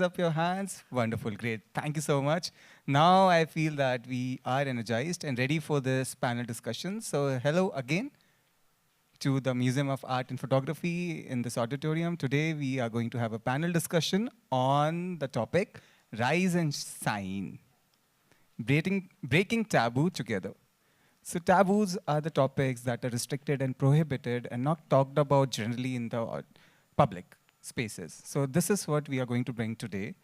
Up your hands. Wonderful, great. Thank you so much. Now I feel that we are energized and ready for this panel discussion. So hello again to the Museum of Art and Photography in this auditorium. Today we are going to have a panel discussion on the topic Rise and Shine, breaking taboo together. So taboos are the topics that are restricted and prohibited and not talked about generally in the public spaces. So this is what we are going to bring today.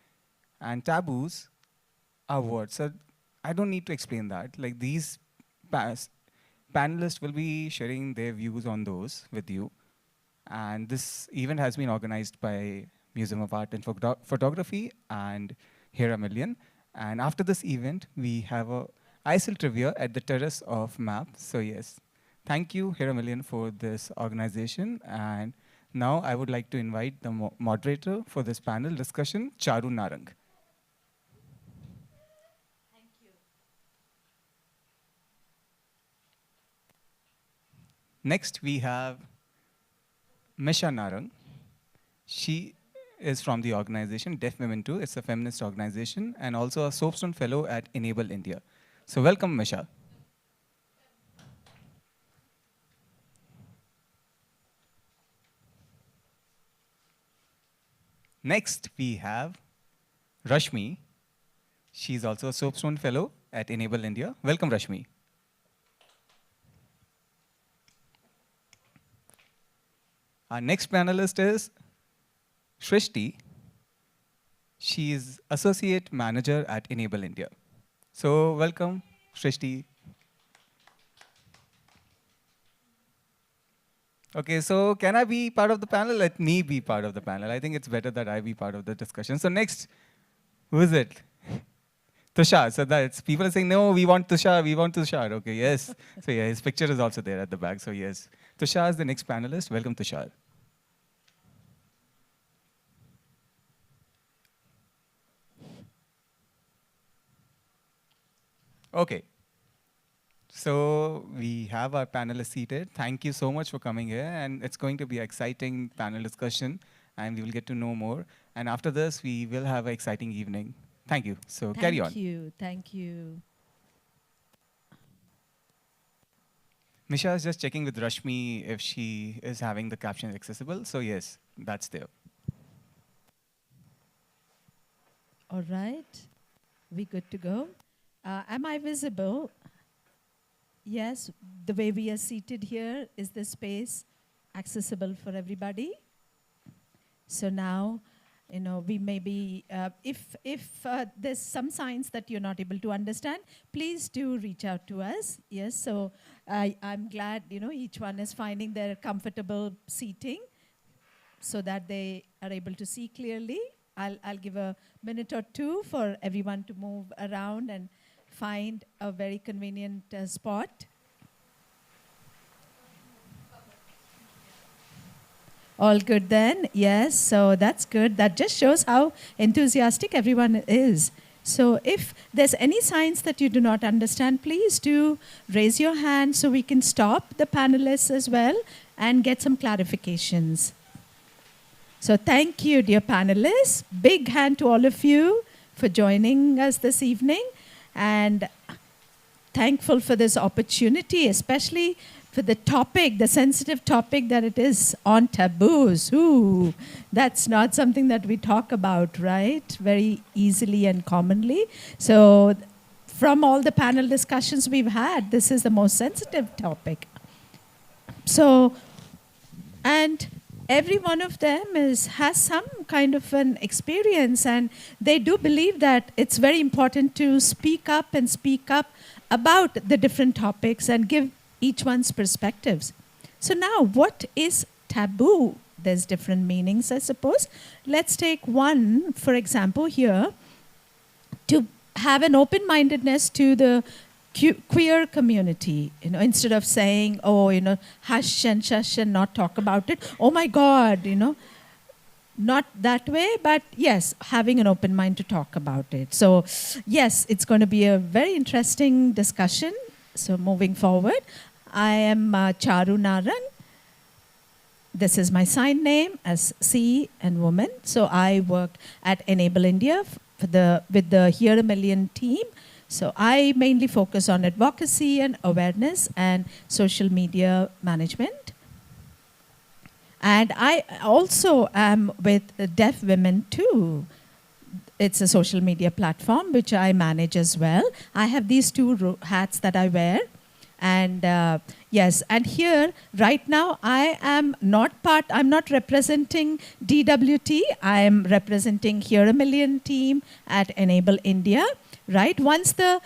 And taboos are what? So I don't need to explain that. Like these panelists will be sharing their views on those with you. And this event has been organized by Museum of Art and Photography and Hera Million. And after this event, we have a ISIL trivia at the terrace of MAP. So yes, thank you, Hera Million, for this organization. And now I would like to invite the moderator for this panel discussion, Charu Narang. Thank you. Next, we have Misha Narang. She is from the organization Deaf Women Too. It's a feminist organization and also a Soapstone Fellow at Enable India. So welcome, Misha. Next, we have Rashmi. She's also a Soapstone Fellow at Enable India. Welcome, Rashmi. Our next panelist is Shrishti. She is Associate Manager at Enable India. So welcome, Shrishti. Okay, so can I be part of the panel? Let me be part of the panel. I think it's better that I be part of the discussion. So next, who is it? Tushar. So that's people are saying, no, we want Tushar, we want Tushar. Okay, yes. So yeah, his picture is also there at the back. So yes, Tushar is the next panelist. Welcome, Tushar. Okay. So we have our panelists seated. Thank you so much for coming here. And it's going to be an exciting panel discussion. And we will get to know more. And after this, we will have an exciting evening. Thank you. So carry on. Thank you. Thank you. Misha is just checking with Rashmi if she is having the captions accessible. So yes, that's there. All right. We good to go? Am I visible? Yes, the way we are seated here, is the space accessible for everybody? So now, we may be, if there's some signs that you're not able to understand, please do reach out to us. Yes, so I'm glad, each one is finding their comfortable seating so that they are able to see clearly. I'll give a minute or two for everyone to move around and find a very convenient spot. All good then? Yes, so that's good. That just shows how enthusiastic everyone is. So if there's any signs that you do not understand, please do raise your hand so we can stop the panelists as well and get some clarifications. So thank you, dear panelists. Big hand to all of you for joining us this evening. And thankful for this opportunity, especially for the topic, the sensitive topic that it is on taboos. Ooh, that's not something that we talk about, right? Very easily and commonly. So from all the panel discussions we've had, this is the most sensitive topic. So, and every one of them has some kind of an experience, and they do believe that it's very important to speak up about the different topics and give each one's perspectives. So now, what is taboo? There's different meanings, I suppose. Let's take one, for example, here, to have an open-mindedness to the queer community, instead of saying, hush and shush and not talk about it. Oh my God, not that way, but yes, having an open mind to talk about it. So yes, it's going to be a very interesting discussion. So moving forward, I am Charu Narang. this is my sign name as C and woman. So I worked at Enable India with the Here a Million team. So I mainly focus on advocacy and awareness and social media management. And I also am with Deaf Women too. It's a social media platform which I manage as well. I have these two hats that I wear. And yes, and here, right now, I'm not representing DWT. I am representing Here a Million team at Enable India, right? Once the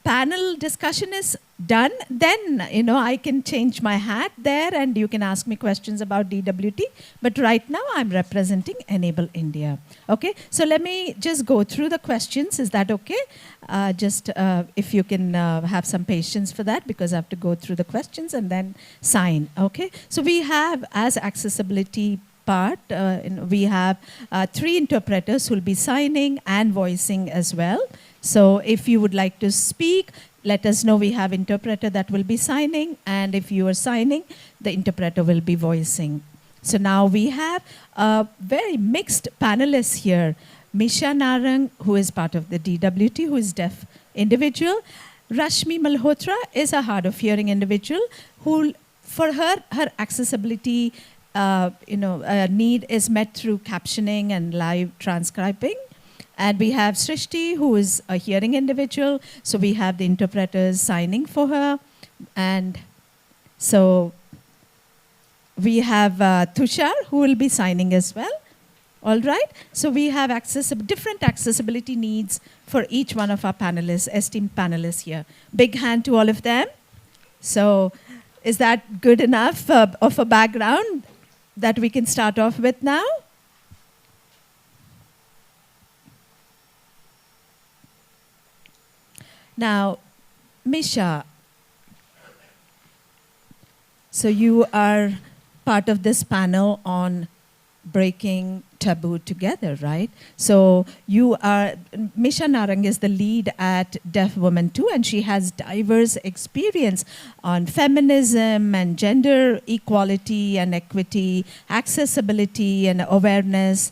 panel discussion is done, then, I can change my hat there and you can ask me questions about DWT. But right now, I'm representing Enable India. Okay, so let me just go through the questions. Is that okay? If you can have some patience for that, because I have to go through the questions and then sign. Okay, so we have, as accessibility part, we have 3 interpreters who will be signing and voicing as well. So if you would like to speak, let us know. We have interpreter that will be signing, and if you are signing, the interpreter will be voicing. So now we have a very mixed panelists here. Misha Narang, who is part of the DWT, who is deaf individual. Rashmi Malhotra is a hard of hearing individual who, for her accessibility need is met through captioning and live transcribing. And we have Srishti, who is a hearing individual. So we have the interpreters signing for her. And so we have Tushar, who will be signing as well. All right. So we have different accessibility needs for each one of our panelists, esteemed panelists here. Big hand to all of them. So is that good enough of a background that we can start off with now? Now, Misha, so you are part of this panel on breaking taboo together, right? So you are, Misha Narang is the lead at Deaf Women too, and she has diverse experience on feminism and gender equality and equity, accessibility and awareness.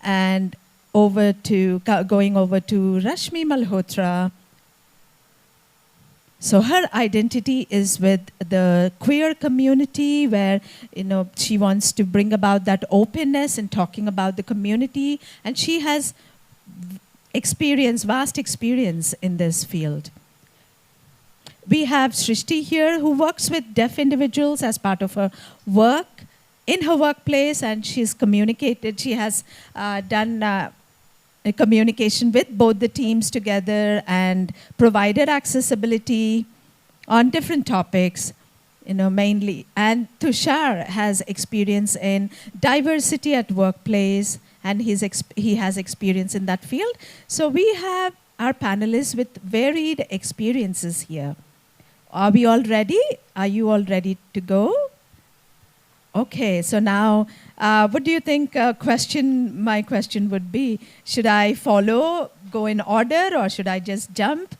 And going over to Rashmi Malhotra. So her identity is with the queer community, where she wants to bring about that openness and talking about the community, and she has vast experience in this field. We have Srishti here, who works with deaf individuals as part of her work in her workplace, and she's communicated. She has done a communication with both the teams together and provided accessibility on different topics, mainly. And Tushar has experience in diversity at workplace, and he has experience in that field. So we have our panelists with varied experiences here. Are we all ready? Are you all ready to go? Okay, so now, what do you think my question would be? Should I go in order, or should I just jump?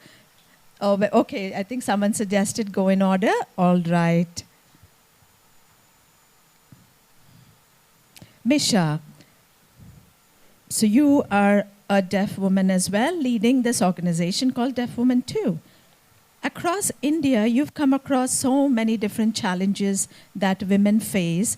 Oh, okay, I think someone suggested go in order. All right. Misha, so you are a deaf woman as well, leading this organization called Deaf Women too. Across India, you've come across so many different challenges that women face,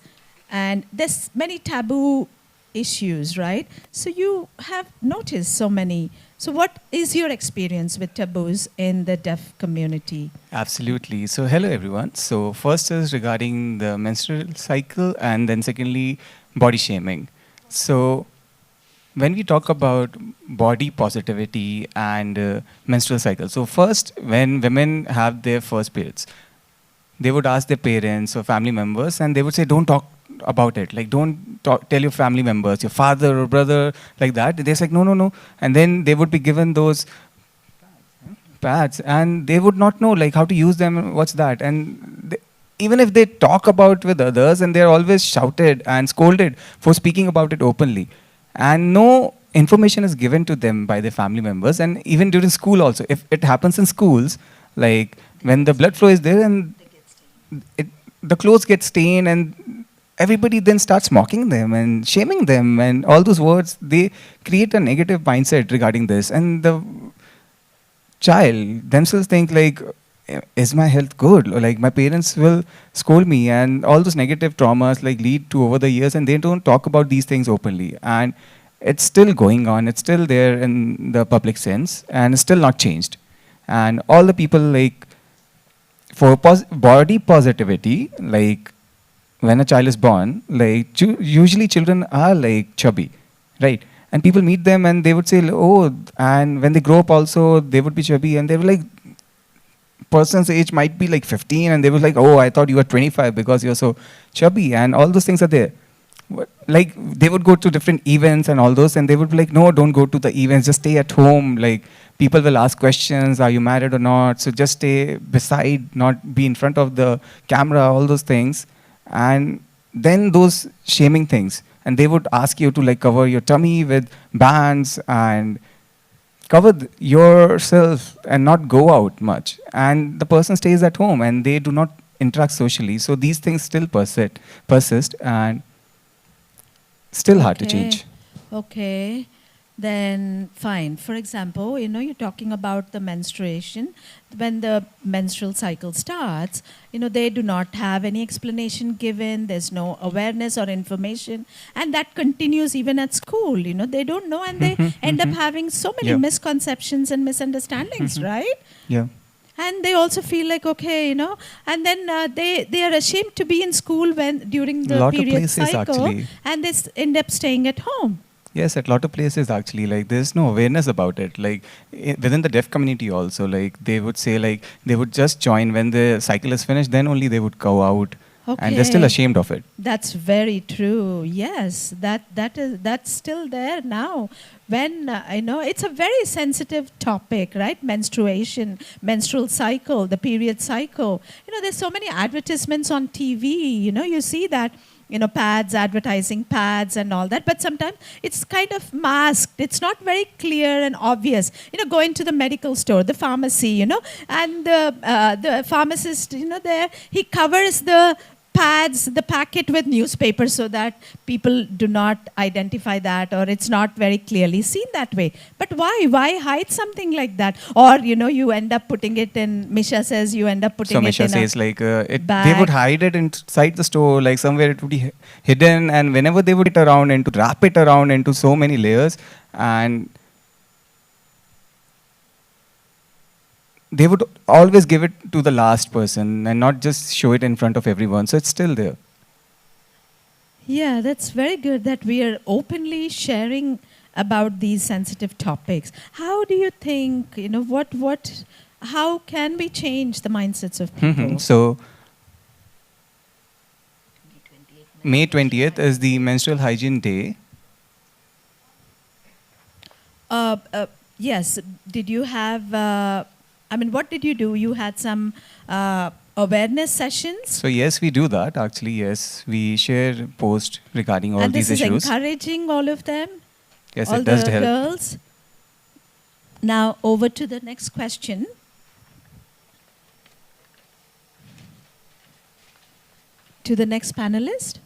and there's many taboo issues, right? So you have noticed so many. So what is your experience with taboos in the deaf community? Absolutely. So hello, everyone. So first is regarding the menstrual cycle, and then secondly, body shaming. So when we talk about body positivity and menstrual cycle, so first, when women have their first periods, they would ask their parents or family members, and they would say, don't talk about it. Like, don't tell your family members, your father or brother, like that. They're like, no, no, no. And then they would be given those pads, and they would not know like how to use them, what's that. And even if they talk about with others, and they're always shouted and scolded for speaking about it openly. And no information is given to them by their family members, and even during school also. If it happens in schools, like when the blood flow is there and the clothes get stained, and everybody then starts mocking them and shaming them, and all those words, they create a negative mindset regarding this. And the child themselves think like, is my health good? Or like, my parents will scold me, and all those negative traumas like lead to over the years, and they don't talk about these things openly. And it's still going on. It's still there in the public sense, and it's still not changed. And all the people like, for body positivity, like when a child is born, like usually children are like chubby, right? And people meet them and they would say, oh, and when they grow up also, they would be chubby, and they were like, person's age might be like 15, and they were like, oh, I thought you were 25 because you're so chubby, and all those things are there. Like, they would go to different events and all those, and they would be like, no, don't go to the events, just stay at home. Like, people will ask questions, are you married or not? So just stay beside, not be in front of the camera, all those things. And then those shaming things, and they would ask you to like cover your tummy with bands and cover yourself and not go out much. And the person stays at home and they do not interact socially. So these things still persist, and still hard to change. Okay. Then fine. For example, you're talking about the menstruation. When the menstrual cycle starts, they do not have any explanation given. There's no awareness or information. And that continues even at school. They don't know, and they end up having so many misconceptions and misunderstandings, right? Yeah. And they also feel like, okay, and then they are ashamed to be in school during the period cycle, actually. and they end up staying at home. Yes, at a lot of places actually, like there's no awareness about it. Like within the deaf community also, like they would say like they would just join when the cycle is finished, then only they would go out. Okay. And they're still ashamed of it. That's very true. Yes, that's still there now. When it's a very sensitive topic, right? Menstruation, menstrual cycle, the period cycle. There's so many advertisements on TV. You see that. Pads, advertising pads and all that. But sometimes it's kind of masked. It's not very clear and obvious. Going to the medical store, the pharmacy, and the pharmacist, there, he covers the pads, the packet with newspaper so that people do not identify that, or it's not very clearly seen that way. But why? Why hide something like that? Or, you end up putting it in, Misha says you end up putting it in Misha says like, bag. They would hide it inside the store, like somewhere it would be hidden, and whenever they would it around and to wrap it around into so many layers, and they would always give it to the last person and not just show it in front of everyone. So it's still there. Yeah, that's very good that we are openly sharing about these sensitive topics. How do you think, how can we change the mindsets of people? So, May 20th is the Menstrual Hygiene Day. Yes. Did you have... what did you do? You had some awareness sessions? So yes, we do that. Actually, yes. We share posts regarding all these issues. And this is encouraging all of them? Yes, all it does the help. girls? Now, over to the next question. To the next panelist.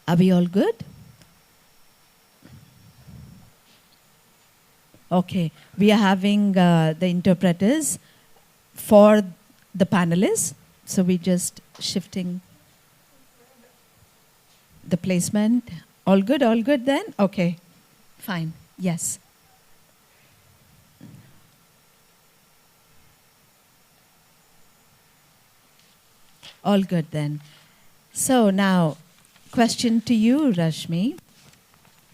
Are we all good? Okay. We are having the interpreters for the panelists. So we're just shifting the placement. All good then? Okay. Fine. Yes. All good then. So now, question to you, Rashmi.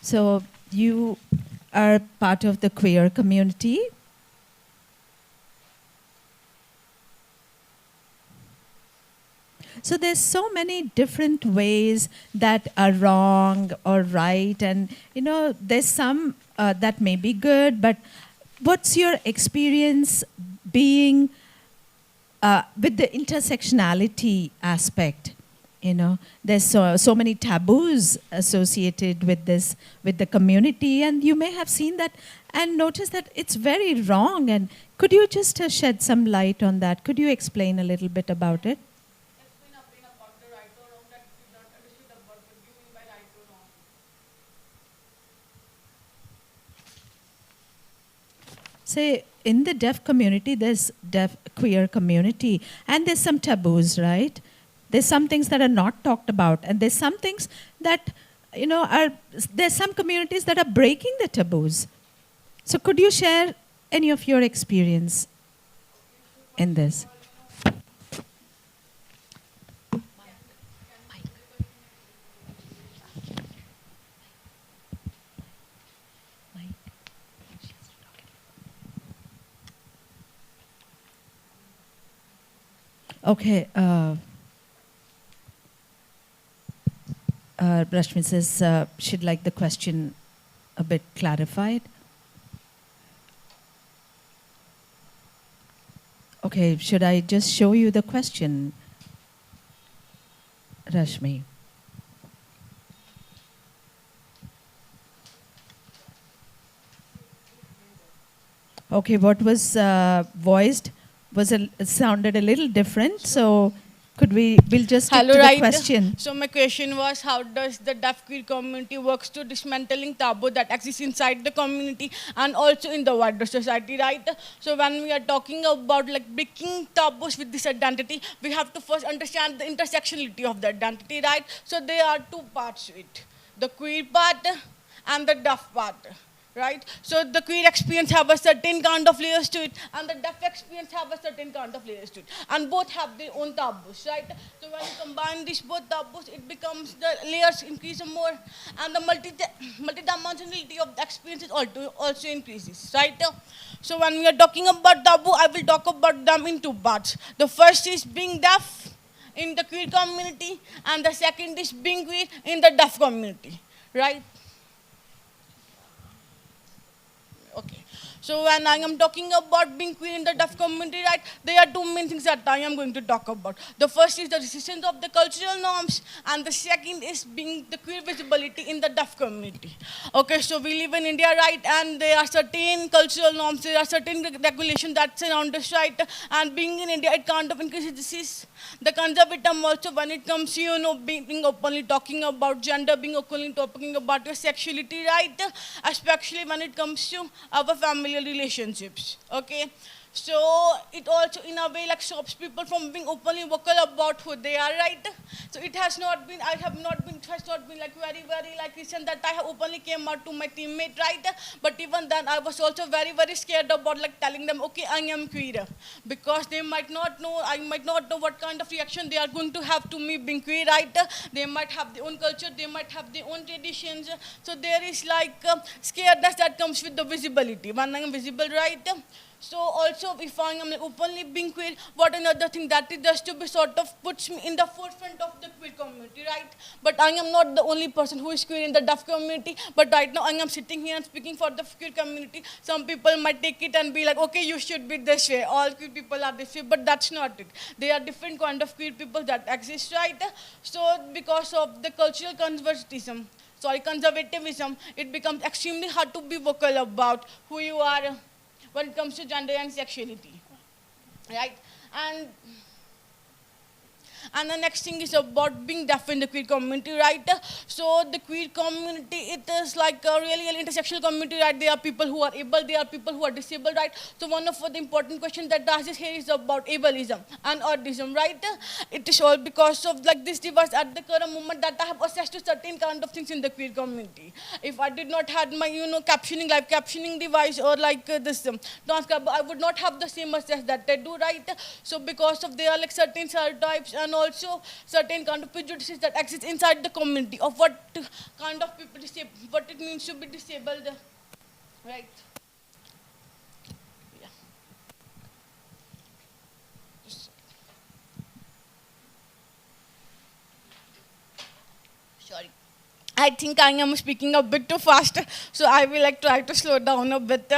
So you are part of the queer community. So there's so many different ways that are wrong or right, and there's some that may be good. But what's your experience being with the intersectionality aspect? There's so many taboos associated with this, with the community, and you may have seen that and noticed that it's very wrong. And could you just shed some light on that? Could you explain a little bit about it? Explain about the right or wrong that we not understood about what do you mean by right or wrong. Say, in the deaf community, there's deaf queer community, and there's some taboos, right? There's some things that are not talked about, and there's some things that, there's some communities that are breaking the taboos. So could you share any of your experience in this? Okay. Rashmi says she'd like the question a bit clarified. Okay, should I just show you the question, Rashmi? Okay, what was voiced sounded a little different, so we'll just stick to the question. So my question was, how does the deaf queer community works to dismantling taboo that exists inside the community and also in the wider society, right? So when we are talking about like breaking taboos with this identity, we have to first understand the intersectionality of the identity, right? So there are two parts to it, the queer part and the deaf part. Right? So the queer experience have a certain kind of layers to it, and the deaf experience have a certain kind of layers to it. And both have their own taboos, right? So when you combine these both taboos, it becomes the layers increase more, and the multidimensionality of the experience also increases, right? So when we are talking about taboo, I will talk about them in two parts. The first is being deaf in the queer community, and the second is being queer in the deaf community, right? Okay. So when I am talking about being queer in the deaf community, right, there are two main things that I am going to talk about. The first is the resistance of the cultural norms, and the second is being the queer visibility in the deaf community. Okay, so we live in India, right, and there are certain cultural norms, there are certain regulations that surround us, right, and being in India, it kind of increases the conservatism also when it comes to, being openly talking about gender, being openly talking about your sexuality, right, especially when it comes to our familial relationships, okay? So it also in a way like stops people from being openly vocal about who they are, right? So it has not been like very like recent that I have openly came out to my teammate, right? But even then I was also very scared about like telling them, okay, I am queer, because they might not know, I might not know what kind of reaction they are going to have to me being queer, right? They might have their own culture, they might have their own traditions. So there is like scaredness that comes with the visibility. When I am visible, right? So also, if I am openly being queer, what another thing that it does to be sort of puts me in the forefront of the queer community, right? But I am not the only person who is queer in the deaf community, but right now I am sitting here and speaking for the queer community. Some people might take it and be like, okay, you should be this way, all queer people are this way, but that's not it. There are different kind of queer people that exist, right? So because of the cultural conservatism, it becomes extremely hard to be vocal about who you are when it comes to gender and sexuality, right? And the next thing is about being deaf in the queer community, right? So the queer community, it is like a really intersectional community, right? There are people who are able, there are people who are disabled, right? So one of the important questions that arises here is about ableism and autism, right? It is all because of like this device at the current moment that I have access to certain kind of things in the queer community. If I did not have my, live captioning device or like this transcriber, I would not have the same access that I do, right? So because of there are like certain stereotypes and also certain kind of prejudices that exist inside the community of what kind of people what it means to be disabled, right? I think I am speaking a bit too fast, so I will like try to slow down a bit.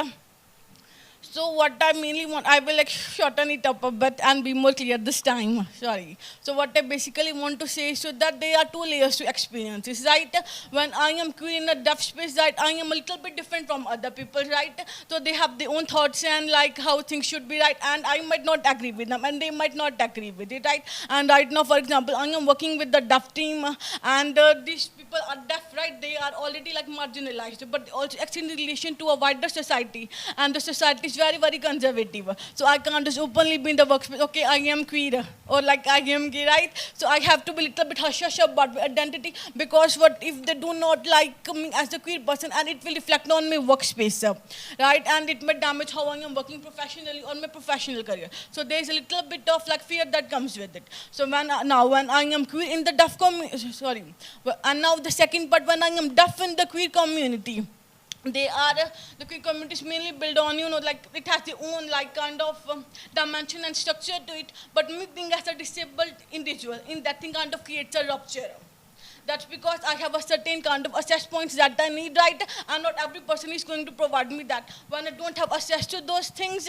So what I mainly want, I will like shorten it up a bit and be more clear this time. Sorry. So what I basically want to say is so that there are two layers to experiences, right? When I am queer in a deaf space, right, I am a little bit different from other people, right? So they have their own thoughts and like how things should be, right? And I might not agree with them, and they might not agree with it, right? And right now, for example, I am working with the deaf team, and these people are deaf, right? They are already like marginalized, but also in relation to a wider society, and the society is very, very conservative. So I can't just openly be in the workspace, okay, I am queer, or like I am gay, right? So I have to be a little bit hush-hush about my identity, because what if they do not like me as a queer person, and it will reflect on my workspace, right? And it may damage how I am working professionally on my professional career. So there is a little bit of like fear that comes with it. So when I am queer in the deaf community, sorry, and now the second part, when I am deaf in the queer community, they are the queer community is mainly built on, you know, like it has their own like kind of dimension and structure to it, but me being as a disabled individual in that thing kind of creates a rupture. That's because I have a certain kind of access points that I need, right? And not every person is going to provide me that. When I don't have access to those things,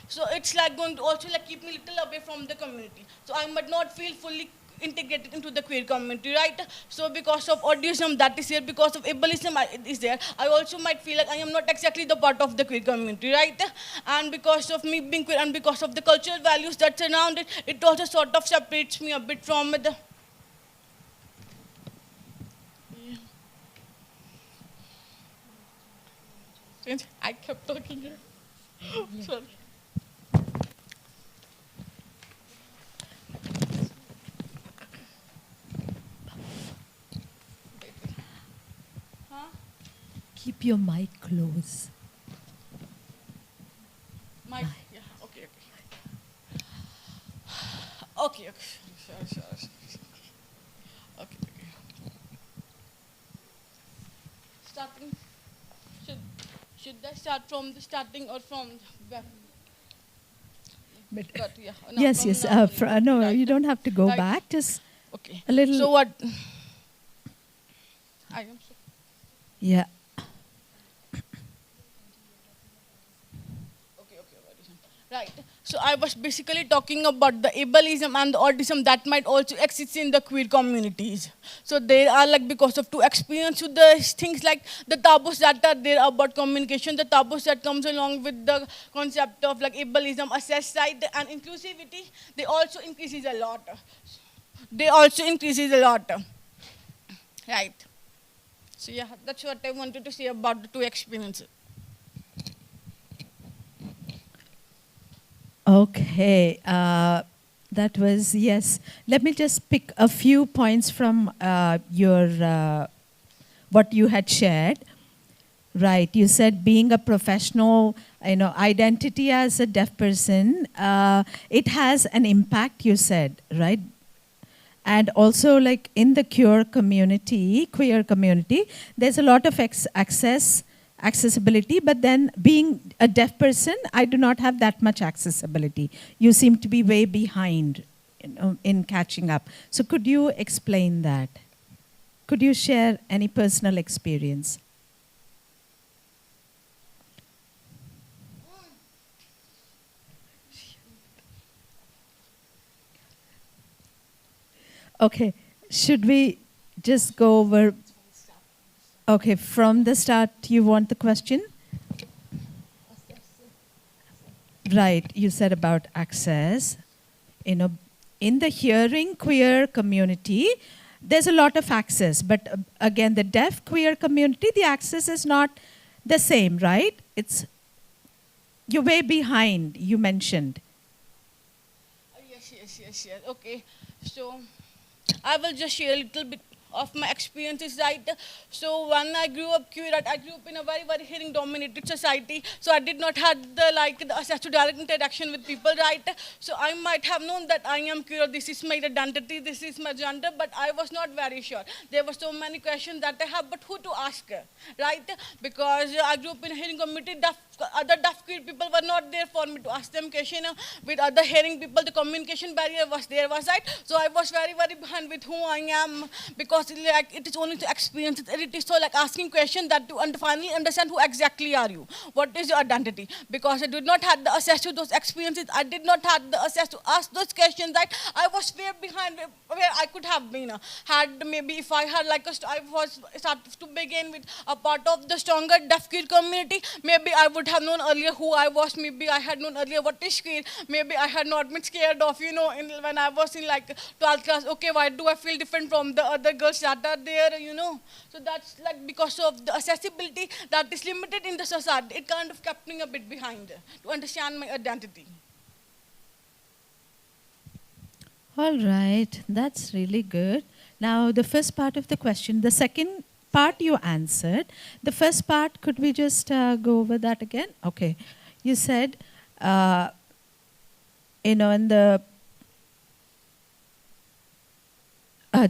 so it's like going to also like keep me a little away from the community. So I might not feel fully integrated into the queer community, right? So because of autism that is here, because of ableism is there, I also might feel like I am not exactly the part of the queer community, right? And because of me being queer and because of the cultural values that surround it, it also sort of separates me a bit from the... I kept talking here. Sorry. Keep your mic close. Mic, yeah, okay. Okay. Sure. Okay. Starting, should I start from the starting or from the But but yeah, yes. No, right. you don't have to go Right. back. Just Okay. a little. So what? I am so Yeah. okay. Right. So I was basically talking about the ableism and the autism that might also exist in the queer communities. So they are like because of two experience with the things like the taboos that are there about communication, the taboos that comes along with the concept of like ableism, access side and inclusivity, they also increases a lot. Right. So yeah, that's what I wanted to say about the two experiences. Okay, that was, yes. Let me just pick a few points from what you had shared. Right, you said being a professional, identity as a deaf person, it has an impact, you said, right? And also like in the queer community, there's a lot of accessibility, but then being a deaf person, I do not have that much accessibility. You seem to be way behind in catching up. So could you explain that? Could you share any personal experience? Okay, should we just go over? Okay, from the start, you want the question? Right, you said about access. In the hearing queer community, there's a lot of access, but again, the deaf queer community, the access is not the same, right? You're way behind, you mentioned. Yes. Okay, so I will just share a little bit of my experiences, right? So when I grew up queer, I grew up in a very, very hearing-dominated society. So I did not have the access to direct interaction with people, right? So I might have known that I am queer, this is my identity, this is my gender, but I was not very sure. There were so many questions that I have, but who to ask, right? Because I grew up in a hearing community, deaf other deaf queer people were not there for me to ask them question. With other hearing people, the communication barrier was there, was right. So I was very, very behind with who I am, because like it is only to experience it. It is so like asking questions that to finally understand who exactly are you, what is your identity. Because I did not have the access to those experiences, I did not have the access to ask those questions. Right, I was way behind where I could have been. Had maybe if I had like I was started to begin with a part of the stronger deaf queer community, maybe I would have known earlier who I was. Maybe I had known earlier what is queer. Maybe I had not been scared of, when I was in like 12th class, okay, why do I feel different from the other girls that are there. So that's like because of the accessibility that is limited in the society. It kind of kept me a bit behind to understand my identity. All right, that's really good. Now, the first part of the question, the second part you answered. The first part, could we just go over that again? Okay. You said, in the,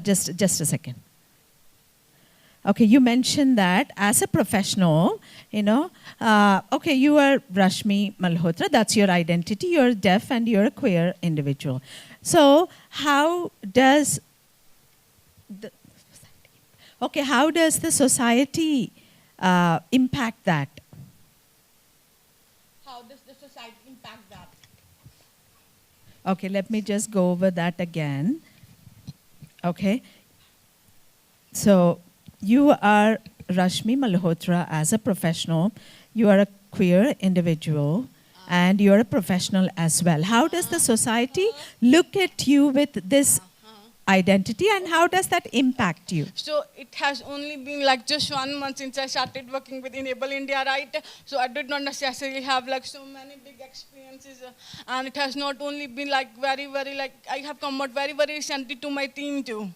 just a second. Okay, you mentioned that as a professional, okay, you are Rashmi Malhotra, that's your identity, you're deaf and you're a queer individual. So how does the society impact that? How does the society impact that? Okay, let me just go over that again. Okay. So you are Rashmi Malhotra as a professional. You are a queer individual and you're a professional as well. How does the society look at you with this identity and how does that impact you? So it has only been like just 1 month since I started working with Enable India, right? So I did not necessarily have like so many big experiences, and it has not only been like very, very like I have come out very, very recently to my team too.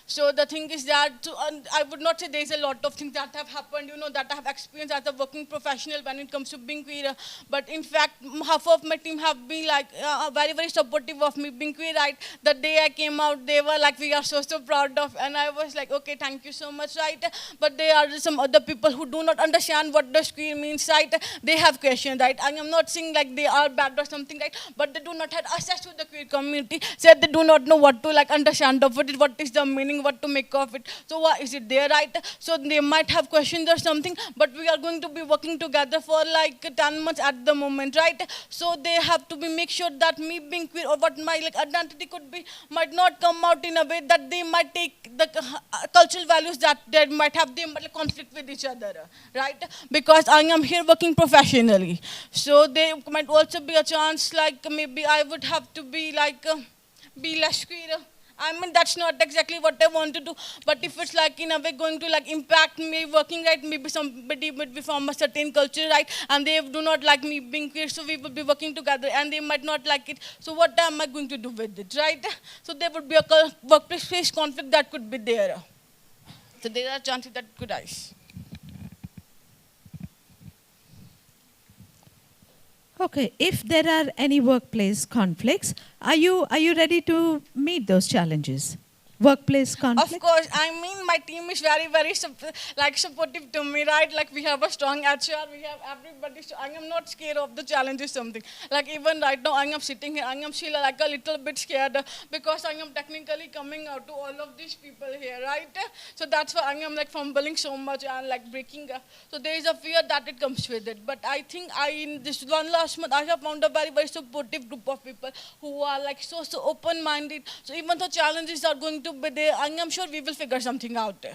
So the thing is that I would not say there's a lot of things that have happened, that I have experienced as a working professional when it comes to being queer. But in fact, half of my team have been like very, very supportive of me being queer, right? The day I came out, they were like, we are so, so proud of. And I was like, okay, thank you so much, right? But there are some other people who do not understand what the queer means, right? They have questions, right? I am not saying like they are bad or something, right? But they do not have access to the queer community. So they do not know what to like understand of it, what is the meaning, what to make of it. So why is it there, right? So they might have questions or something, but we are going to be working together for like 10 months at the moment, right? So they have to be make sure that me being queer or what my like identity could be might not come out in a way that they might take the cultural values that they might have, they might conflict with each other, right? Because I am here working professionally. So there might also be a chance like maybe I would have to be like be less queer. I mean, that's not exactly what I want to do, but if it's like in a way going to like impact me working, right, maybe somebody would be from a certain culture, right, and they do not like me being queer, so we will be working together, and they might not like it, so what am I going to do with it, right? So there would be a workplace conflict that could be there. So there are chances that could arise. Okay, if there are any workplace conflicts, are you ready to meet those challenges? Workplace conflicts? Of course, I mean my team is very, very supportive to me, right? Like we have a strong HR, we have everybody. So I am not scared of the challenges, something. Like even right now, I am sitting here, I am still like a little bit scared because I am technically coming out to all of these people here, right? So that's why I am like fumbling so much and like breaking. So there is a fear that it comes with it. But I think in this one last month, I have found a very, very supportive group of people who are like so open-minded. So even though challenges are going to be there, I'm sure we will figure something out.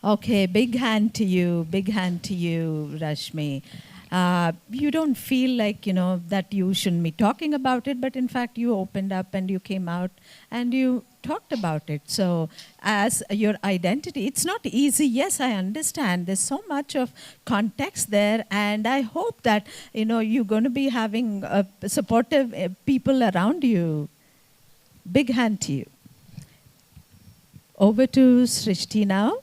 Okay, big hand to you, Rashmi. You don't feel like, that you shouldn't be talking about it, but in fact you opened up and you came out and you talked about it. So as your identity, it's not easy. Yes, I understand. There's so much of context there, and I hope that, you're going to be having supportive people around you. Big hand to you. Over to Srishti now.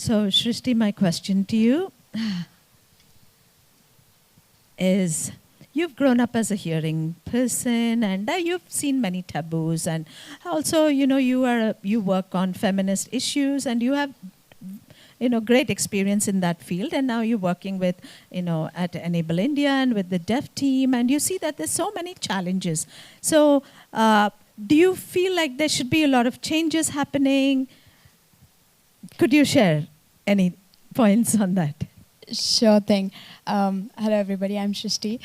So, Shrishti, my question to you is, you've grown up as a hearing person, and you've seen many taboos, and also, you work on feminist issues, and you have, great experience in that field, and now you're working with, at Enable India and with the deaf team, and you see that there's so many challenges. So, do you feel like there should be a lot of changes happening? Could you share any points on that? Sure thing. Hello, everybody. I'm Shrishti.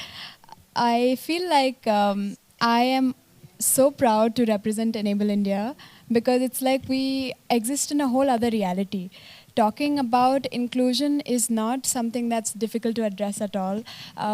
I feel like I am so proud to represent Enable India because it's like we exist in a whole other reality. Talking about inclusion is not something that's difficult to address at all.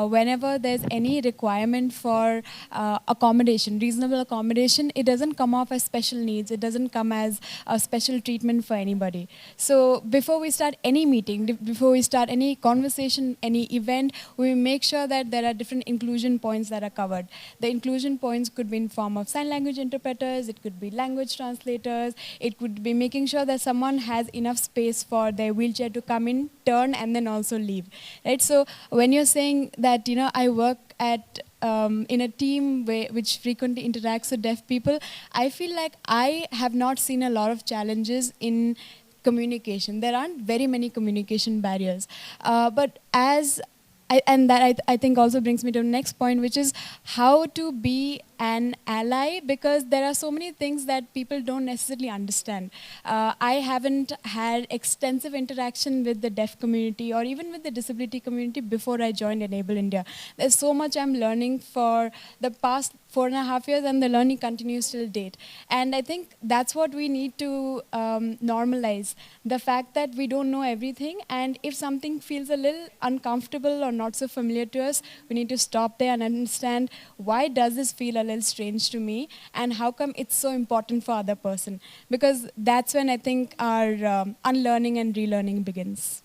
Whenever there's any requirement for accommodation, reasonable accommodation, it doesn't come off as special needs. It doesn't come as a special treatment for anybody. So before we start any meeting, before we start any conversation, any event, we make sure that there are different inclusion points that are covered. The inclusion points could be in form of sign language interpreters, it could be language translators, it could be making sure that someone has enough space for their wheelchair to come in, turn, and then also leave. Right? So when you're saying that, I work at in a team which frequently interacts with deaf people, I feel like I have not seen a lot of challenges in communication. There aren't very many communication barriers. But as I think also brings me to the next point, which is how to be an ally, because there are so many things that people don't necessarily understand. I haven't had extensive interaction with the deaf community or even with the disability community before I joined Enable India. There's so much I'm learning for the past 4.5 years, and the learning continues till date. And I think that's what we need to normalize, the fact that we don't know everything, and if something feels a little uncomfortable or not so familiar to us, we need to stop there and understand, why does this feel a little strange to me, and how come it's so important for other person? Because that's when I think our unlearning and relearning begins.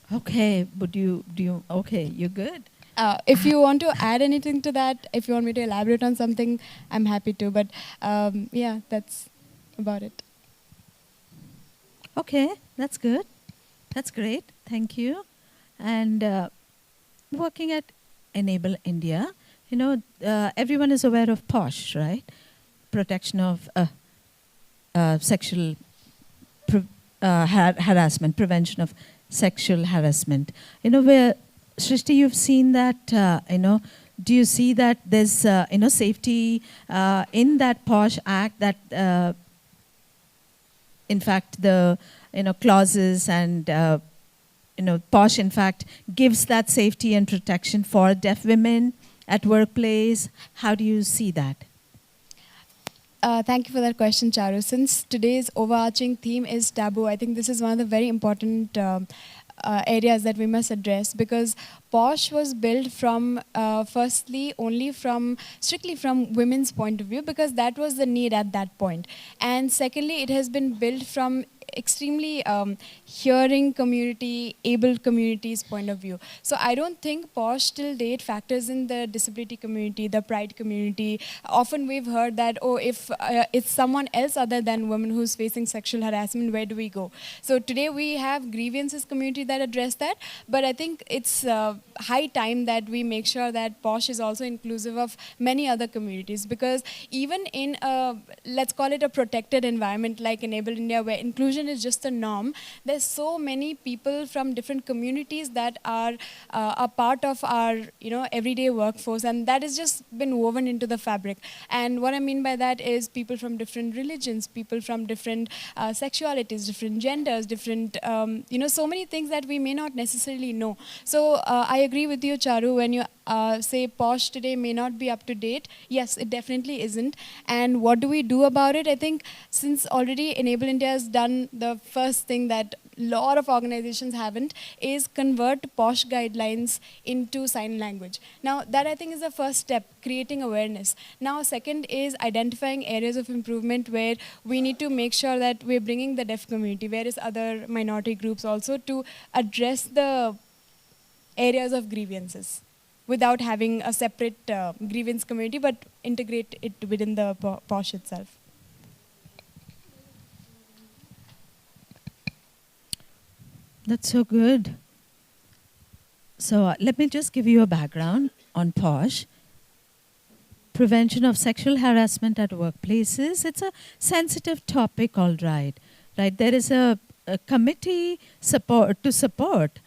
Okay, but okay, you're good. If you want to add anything to that, if you want me to elaborate on something, I'm happy to. But yeah, that's about it. Okay, that's good. That's great. Thank you. And working at Enable India, everyone is aware of POSH, right? Protection of sexual harassment, prevention of sexual harassment. Where, Shrishti, you've seen that, do you see that there's, safety in that POSH Act that, in fact, the, clauses and, POSH, in fact, gives that safety and protection for deaf women at workplace? How do you see that? Thank you for that question, Charu. Since today's overarching theme is taboo, I think this is one of the very important areas that we must address, because POSH was built from, firstly, strictly from women's point of view, because that was the need at that point. And secondly, it has been built from extremely hearing community, able communities point of view. So I don't think POSH till date factors in the disability community, the pride community. Often we've heard that, oh, if it's someone else other than women who's facing sexual harassment, where do we go? So today we have grievances community that address that, but I think it's high time that we make sure that POSH is also inclusive of many other communities, because even in a, let's call it a protected environment like Enable India, where inclusion is just a norm, there's so many people from different communities that are a part of our everyday workforce, and that has just been woven into the fabric. And what I mean by that is people from different religions, people from different sexualities, different genders, different so many things that we may not necessarily know. So I agree with you, Charu, when you say POSH today may not be up to date. Yes, it definitely isn't. And what do we do about it? I think since already Enable India has done the first thing that a lot of organizations haven't, is convert POSH guidelines into sign language. Now, that I think is the first step, creating awareness. Now, second is identifying areas of improvement where we need to make sure that we're bringing the deaf community, various other minority groups also, to address the areas of grievances. without having a separate grievance community, but integrate it within the posh itself. That's so good. So let me just give you a background on POSH. Prevention of sexual harassment at workplaces. It's a sensitive topic, all right. Right, there is a committee to support.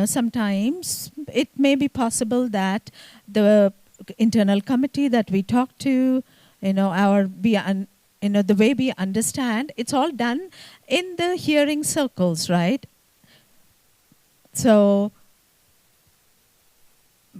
Sometimes it may be possible that the internal committee that we talk to, the way we understand, it's all done in the hearing circles, right? So,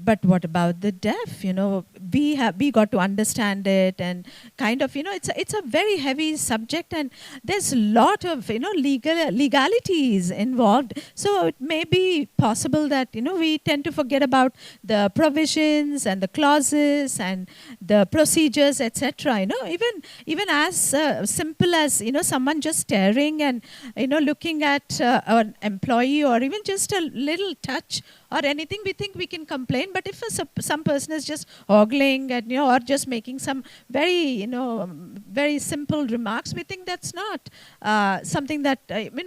but what about the deaf? We got to understand it, and kind of, it's a very heavy subject, and there's a lot of legalities involved. So it may be possible that we tend to forget about the provisions and the clauses and the procedures, etc. Even as simple as someone just staring and looking at an employee, or even just a little touch or anything, we think we can complain. But if some person is just ogling and or just making some very very simple remarks, we think that's not something that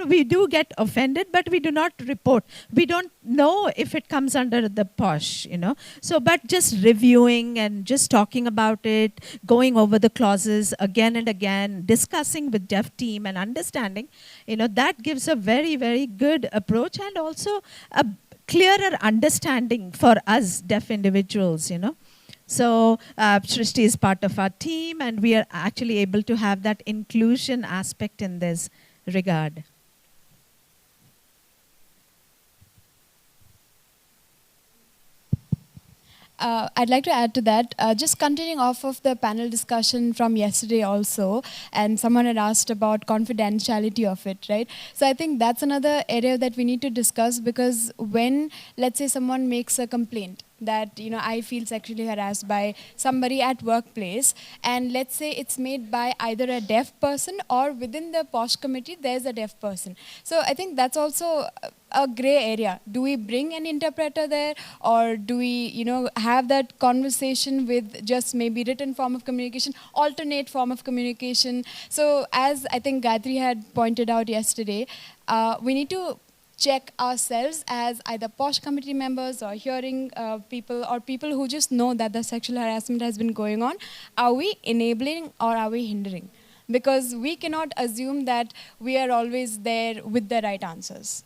we do get offended, but we do not report. We don't know if it comes under the POSH, So, but just reviewing and just talking about it, going over the clauses again and again, discussing with deaf team and understanding, that gives a very, very good approach, and also a clearer understanding for us deaf individuals, So Srishti is part of our team, and we are actually able to have that inclusion aspect in this regard. I'd like to add to that, just continuing off of the panel discussion from yesterday also, and someone had asked about confidentiality of it, right? So I think that's another area that we need to discuss, because when, let's say, someone makes a complaint that, I feel sexually harassed by somebody at workplace, and let's say it's made by either a deaf person, or within the POSH committee, there's a deaf person. So I think that's also a gray area. Do we bring an interpreter there, or do we, have that conversation with just maybe written form of communication, alternate form of communication? So as I think Gayatri had pointed out yesterday, we need to check ourselves as either POSH committee members or hearing people, or people who just know that the sexual harassment has been going on. Are we enabling or are we hindering? Because we cannot assume that we are always there with the right answers.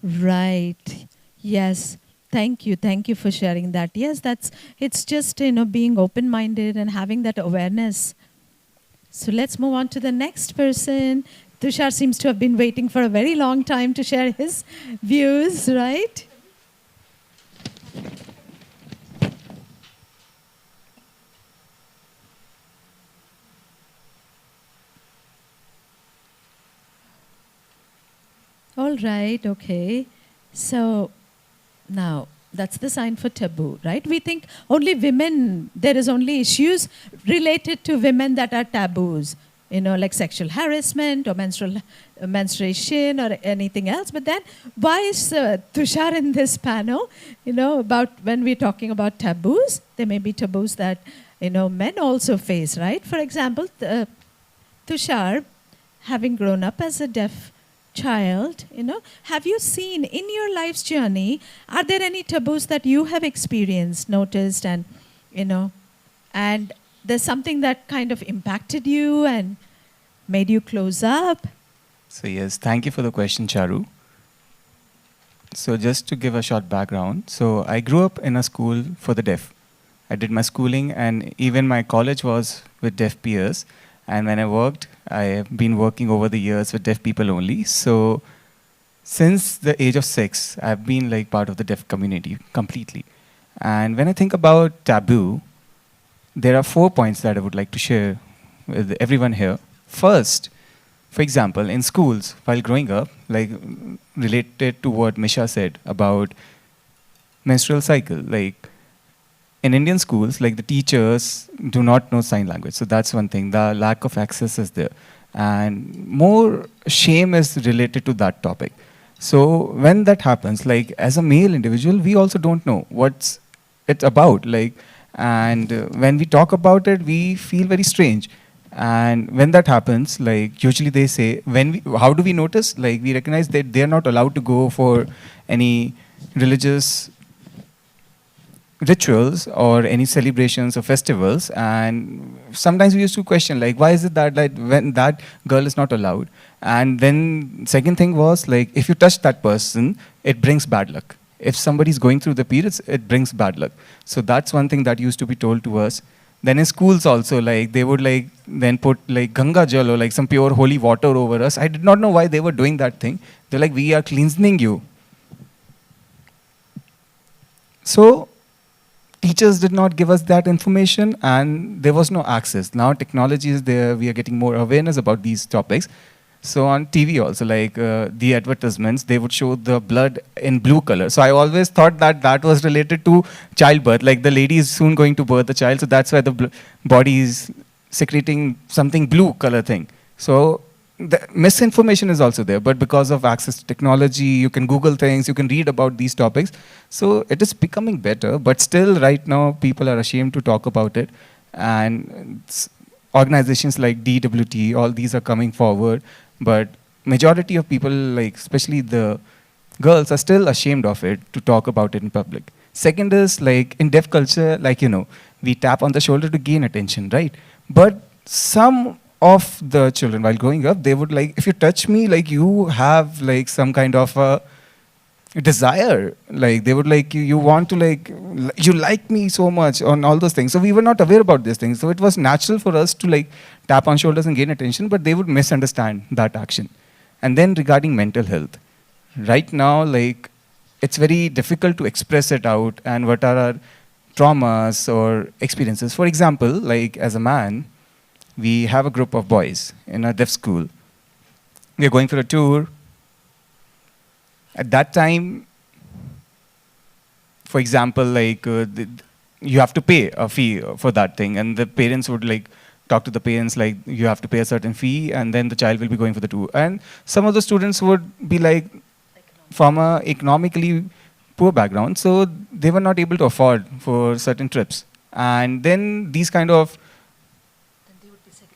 Right. Yes. Thank you. Thank you for sharing that. Yes, it's just, being open-minded and having that awareness. So let's move on to the next person. Tushar seems to have been waiting for a very long time to share his views, right? All right, okay. So now, that's the sign for taboo, right? We think only women, there is only issues related to women that are taboos, like sexual harassment or menstruation or anything else. But then why is Tushar in this panel, about when we're talking about taboos? There may be taboos that, men also face, right? For example, Tushar, having grown up as a deaf child, have you seen in your life's journey, are there any taboos that you have experienced, noticed, and and there's something that kind of impacted you and made you close up? So yes, thank you for the question, Charu. So just to give a short background, so I grew up in a school for the deaf. I did my schooling, and even my college was with deaf peers. And when I worked, I have been working over the years with deaf people only. So since the age of 6, I've been like part of the deaf community completely. And when I think about taboo, there are 4 points that I would like to share with everyone here. First, for example, in schools, while growing up, like related to what Misha said about menstrual cycle, like in Indian schools, like the teachers do not know sign language. So that's one thing. The lack of access is there. and more shame is related to that topic. So when that happens, like as a male individual, we also don't know what's it about. Like, and when we talk about it, we feel very strange. And when that happens, like usually they say, how do we notice? Like we recognize that they're not allowed to go for any religious rituals or any celebrations or festivals, and sometimes we used to question like why is it that like when that girl is not allowed. And then second thing was like if you touch that person it brings bad luck. If somebody is going through the periods it brings bad luck. So that's one thing that used to be told to us. Then in schools also, like they would like then put like Ganga Jal or like some pure holy water over us. I did not know why they were doing that thing. They're like, we are cleansing you. So teachers did not give us that information and there was no access. Now technology is there, we are getting more awareness about these topics. So on TV also, like the advertisements, they would show the blood in blue color. So I always thought that that was related to childbirth, like the lady is soon going to birth a child, so that's why the body is secreting something blue color thing. So the misinformation is also there, but because of access to technology, you can Google things, you can read about these topics. So it is becoming better, but still right now people are ashamed to talk about it. And organizations like DWT, all these are coming forward, but majority of people, like especially the girls, are still ashamed of it to talk about it in public. Second is like in deaf culture, like we tap on the shoulder to gain attention, right? But some of the children while growing up, they would like, if you touch me, like you have like some kind of a desire, like they would like you want to like, you like me so much on all those things. So we were not aware about these things. So it was natural for us to like tap on shoulders and gain attention, but they would misunderstand that action. And then regarding mental health, right now, like it's very difficult to express it out and what are our traumas or experiences. For example, like as a man, we have a group of boys in a deaf school. We are going for a tour. At that time, for example, like you have to pay a fee for that thing, and the parents would like talk to the parents like you have to pay a certain fee, and then the child will be going for the tour. And some of the students would be like from a economically poor background, so they were not able to afford for certain trips. And then these kind of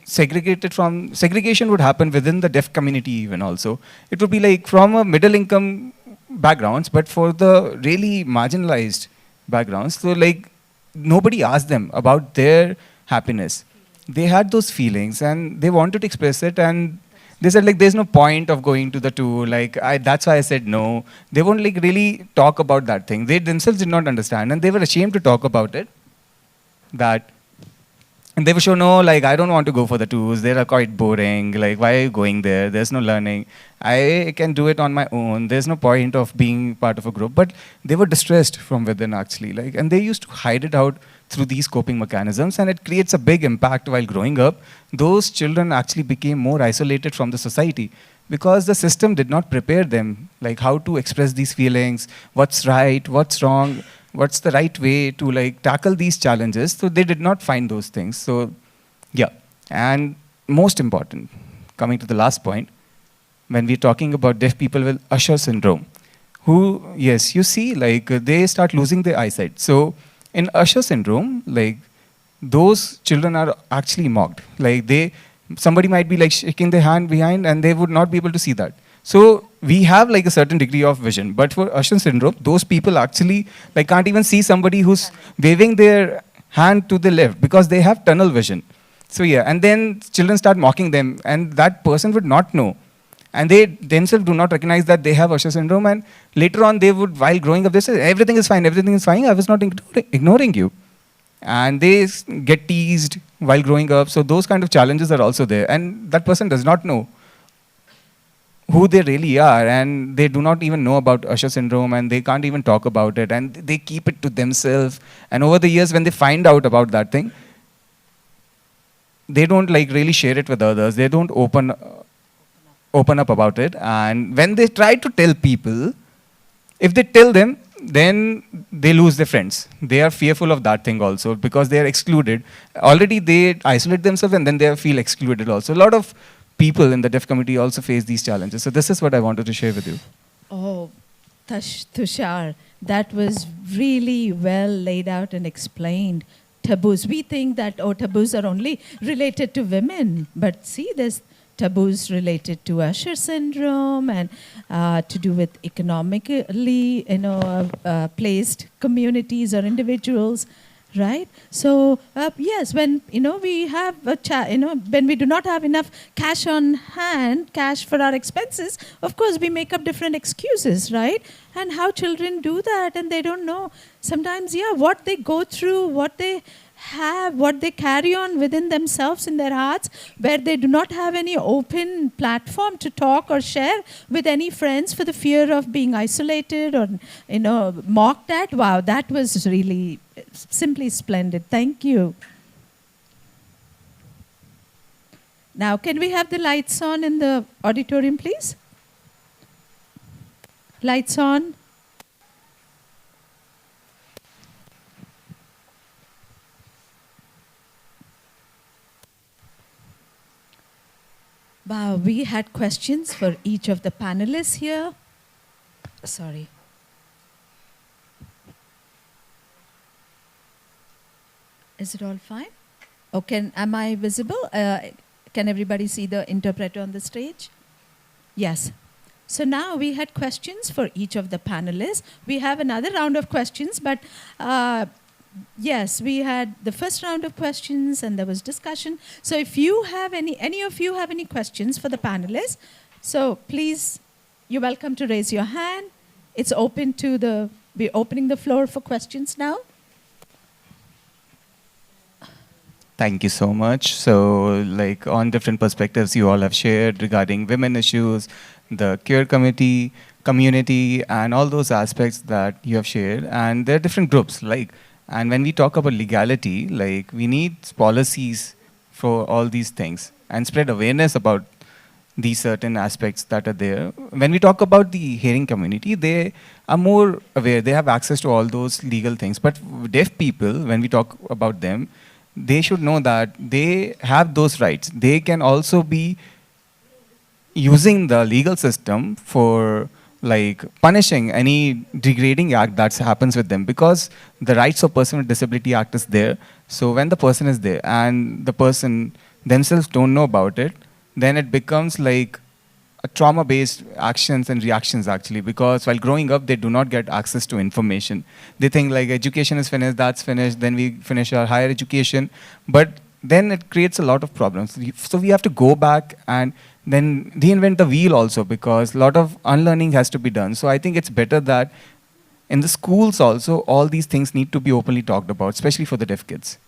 segregation would happen within the deaf community even also. It would be like from a middle income backgrounds, but for the really marginalized backgrounds, so like nobody asked them about their happiness. They had those feelings and they wanted to express it, and they said like there's no point of going to the tour, like that's why I said no. They won't like really talk about that thing. They themselves did not understand and they were ashamed to talk about it. That And they were sure, no, like, I don't want to go for the tours. They are quite boring. Like, why are you going there? There's no learning. I can do it on my own. There's no point of being part of a group. But they were distressed from within, actually. Like, and they used to hide it out through these coping mechanisms. And it creates a big impact while growing up. Those children actually became more isolated from the society because the system did not prepare them, like, how to express these feelings, what's right, what's wrong, what's the right way to like tackle these challenges. So they did not find those things. So yeah, and most important, coming to the last point, when we're talking about deaf people with Usher syndrome, who, yes, you see, like they start losing their eyesight. So in Usher syndrome, like those children are actually mocked. Like somebody might be like shaking their hand behind and they would not be able to see that. So we have like a certain degree of vision, but for Usher syndrome, those people actually like can't even see somebody who's waving their hand to the left because they have tunnel vision. So yeah, and then children start mocking them, and that person would not know, and they themselves do not recognize that they have Usher syndrome. And later on, they would, while growing up, they say everything is fine, everything is fine. I was not ignoring you, and they get teased while growing up. So those kind of challenges are also there, and that person does not know who they really are, and they do not even know about Usher syndrome, and they can't even talk about it, and they keep it to themselves. And over the years, when they find out about that thing, they don't like really share it with others. They don't open up about it. And when they try to tell people, if they tell them, then they lose their friends. They are fearful of that thing also because they are excluded. Already they isolate themselves and then they feel excluded also. A lot of people in the deaf community also face these challenges. So this is what I wanted to share with you. Oh, Tushar, that was really well laid out and explained. Taboos. We think that, oh, taboos are only related to women. But see, there's taboos related to Usher syndrome and to do with economically, placed communities or individuals, right? So yes, when we have when we do not have enough cash on hand, cash for our expenses, of course we make up different excuses, right? And how children do that, and they don't know sometimes, yeah, what they go through, what they have, what they carry on within themselves in their hearts, where they do not have any open platform to talk or share with any friends for the fear of being isolated or mocked at. Wow, that was really simply splendid. Thank you. Now, can we have the lights on in the auditorium, please? Lights on. Wow, we had questions for each of the panelists here. Sorry. Is it all fine? Oh, am I visible? Can everybody see the interpreter on the stage? Yes. So now we had questions for each of the panelists. We have another round of questions, but yes, we had the first round of questions and there was discussion. So if you have any of you have any questions for the panelists, so please, you're welcome to raise your hand. It's open to we're opening the floor for questions now. Thank you so much. So, like, on different perspectives you all have shared regarding women issues, the queer community, and all those aspects that you have shared. And there are different groups, and when we talk about legality, like, we need policies for all these things and spread awareness about these certain aspects that are there. When we talk about the hearing community, they are more aware. They have access to all those legal things. But deaf people, when we talk about them, they should know that they have those rights. They can also be using the legal system for punishing any degrading act that happens with them, because the Rights of Person with Disability Act is there. So when the person is there and the person themselves don't know about it, then it becomes like a trauma-based actions and reactions, actually, because while growing up, they do not get access to information. They think education is finished, that's finished, then we finish our higher education, but then it creates a lot of problems. So we have to go back and then reinvent the wheel also, because a lot of unlearning has to be done. So I think it's better that in the schools also, all these things need to be openly talked about, especially for the deaf kids.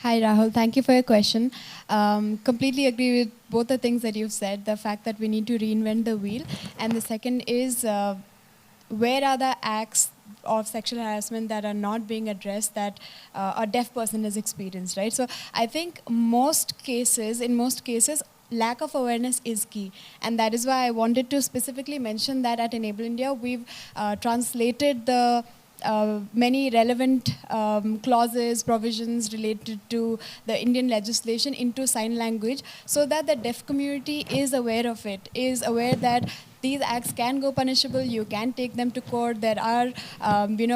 Hi, Rahul. Thank you for your question. Completely agree with both the things that you've said. The fact that we need to reinvent the wheel. And the second is, where are the acts of sexual harassment that are not being addressed that a deaf person has experienced, right? So I think in most cases, lack of awareness is key. And that is why I wanted to specifically mention that at Enable India, we've translated the many relevant clauses, provisions related to the Indian legislation into sign language, so that the deaf community is aware of it, is aware that these acts can go punishable, you can take them to court, there are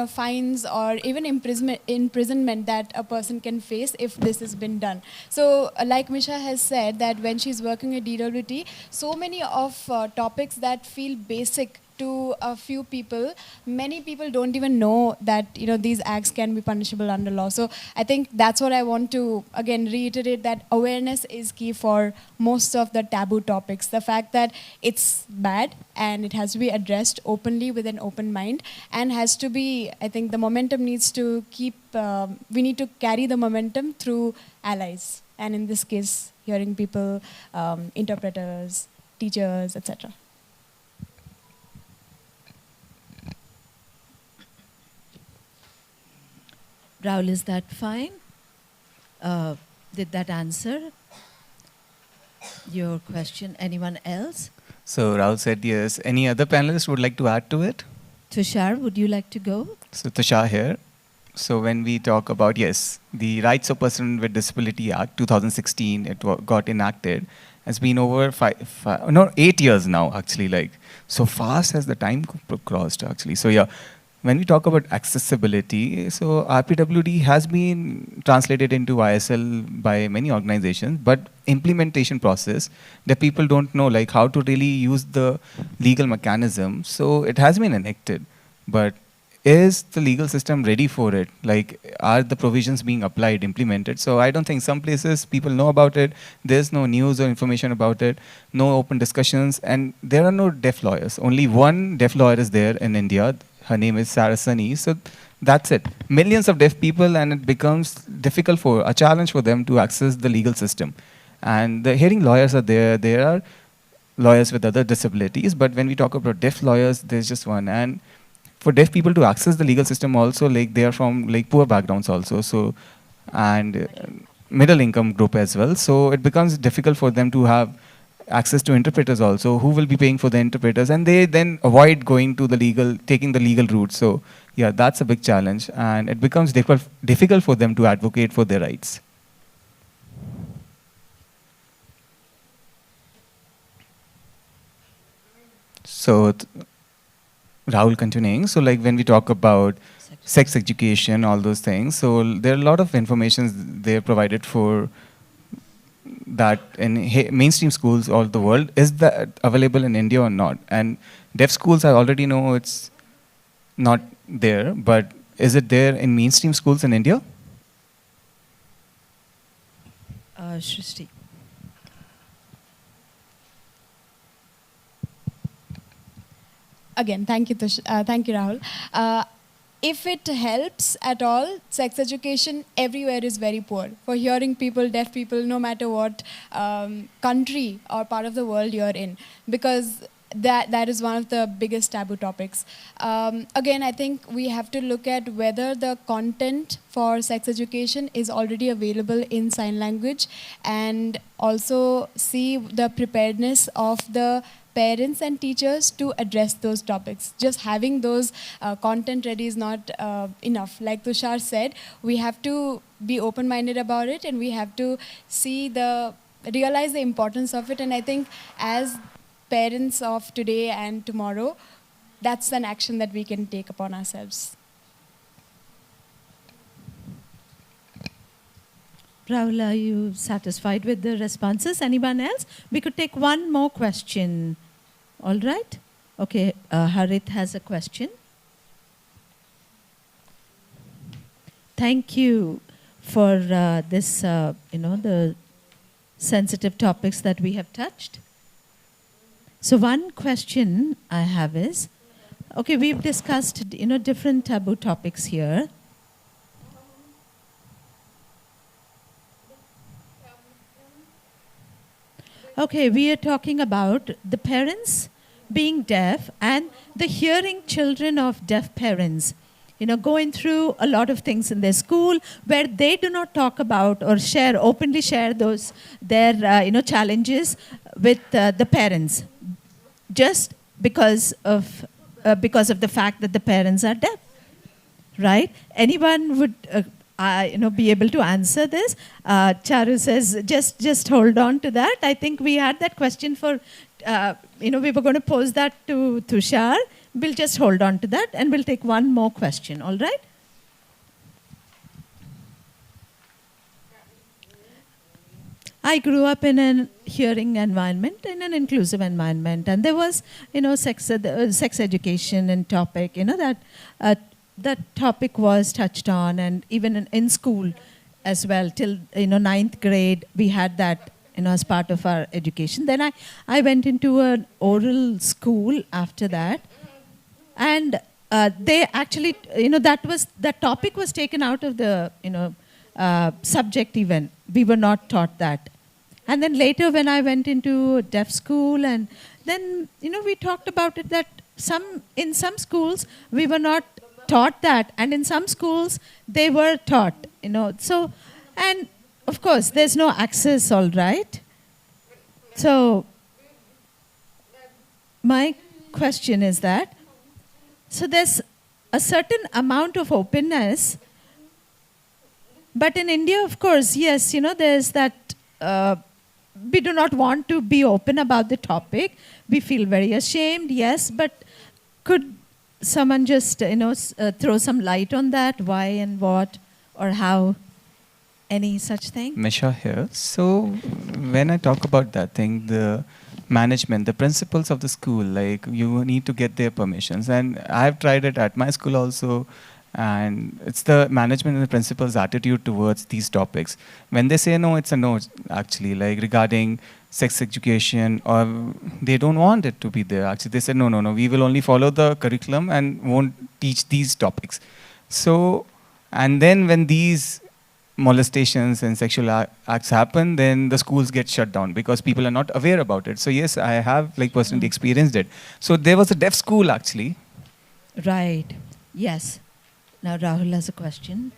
fines or even imprisonment that a person can face if this has been done. So like Misha has said, that when she's working at DWT, so many of topics that feel basic to a few people, many people don't even know that these acts can be punishable under law. So I think that's what I want to again reiterate, that awareness is key for most of the taboo topics. The fact that it's bad and it has to be addressed openly with an open mind, and has to be, I think the momentum needs to keep, we need to carry the momentum through allies. And in this case, hearing people, interpreters, teachers, etc. Rahul, is that fine? Did that answer? your question. Anyone else? So Rahul said yes. Any other panelists would like to add to it? Tushar, would you like to go? So Tushar here. So when we talk about, yes, the Rights of Person with Disability Act 2016, it got enacted. It's been over 8 years now, actually. Like, so fast has the time crossed, actually. So yeah, when we talk about accessibility, so RPWD has been translated into ISL by many organizations, but implementation process, the people don't know like how to really use the legal mechanism. So it has been enacted, but is the legal system ready for it? Like, are the provisions being applied, implemented? So I don't think some places people know about it. There's no news or information about it, no open discussions, and there are no deaf lawyers. Only one deaf lawyer is there in India. Her name is Sarah Sunny. So that's it. Millions of deaf people, and it becomes difficult for a challenge for them to access the legal system. And the hearing lawyers are there. There are lawyers with other disabilities, but when we talk about deaf lawyers, there's just one. And for deaf people to access the legal system also, like they are from like poor backgrounds also, so and middle income group as well. So it becomes difficult for them to have access to interpreters also, who will be paying for the interpreters, and they then avoid going to the taking the legal route. So yeah, that's a big challenge, and it becomes difficult for them to advocate for their rights. So Rahul, continuing, so like when we talk about sex education, all those things, so there are a lot of information they're provided for that in mainstream schools all the world. Is that available in India or not? And deaf schools, I already know it's not there, but is it there in mainstream schools in India? Shristi. Again, thank you, thank you, Rahul. If it helps at all, sex education everywhere is very poor. For hearing people, deaf people, no matter what country or part of the world you're in, because that is one of the biggest taboo topics. Again, I think we have to look at whether the content for sex education is already available in sign language, and also see the preparedness of the parents and teachers to address those topics. Just having those content ready is not enough. Like Tushar said, we have to be open-minded about it, and we have to realize the importance of it. And I think as parents of today and tomorrow, that's an action that we can take upon ourselves. Rahul, are you satisfied with the responses? Anyone else? We could take one more question. All right? Okay, Harit has a question. Thank you for this, the sensitive topics that we have touched. So one question I have is, okay, we've discussed, different taboo topics here. Okay, we are talking about the parents being deaf and the hearing children of deaf parents, going through a lot of things in their school where they do not talk about or openly share their challenges with the parents, just because of the fact that the parents are deaf, right? Anyone would be able to answer this? Charu says, just hold on to that. I think we had that question for, we were going to pose that to Tushar. We'll just hold on to that, and we'll take one more question, all right? I grew up in a hearing environment, in an inclusive environment, and there was, sex education and topic, that topic was touched on, and even in school as well, till 9th grade, we had that as part of our education. Then I went into an oral school after that, and they actually, that topic was taken out of the subject even. We were not taught that. And then later when I went into deaf school, and then we talked about it that in some schools we were not taught that, and in some schools they were taught, So, and of course there's no access, all right? So my question is that, so there's a certain amount of openness, but in India, of course, yes, there's that, we do not want to be open about the topic. We feel very ashamed, yes, but could someone just, throw some light on that? Why and what or how? Any such thing? Misha here. So when I talk about that thing, the management, the principals of the school, like you need to get their permissions. And I've tried it at my school also. And it's the management and the principal's attitude towards these topics. When they say no, it's a no, actually, like regarding sex education, or they don't want it to be there. Actually, they said, no, no, no, we will only follow the curriculum and won't teach these topics. So, and then when these molestations and sexual acts happen, then the schools get shut down because people are not aware about it. So yes, I have like personally experienced it. So there was a deaf school actually. Right. Yes. Now Rahul has a question.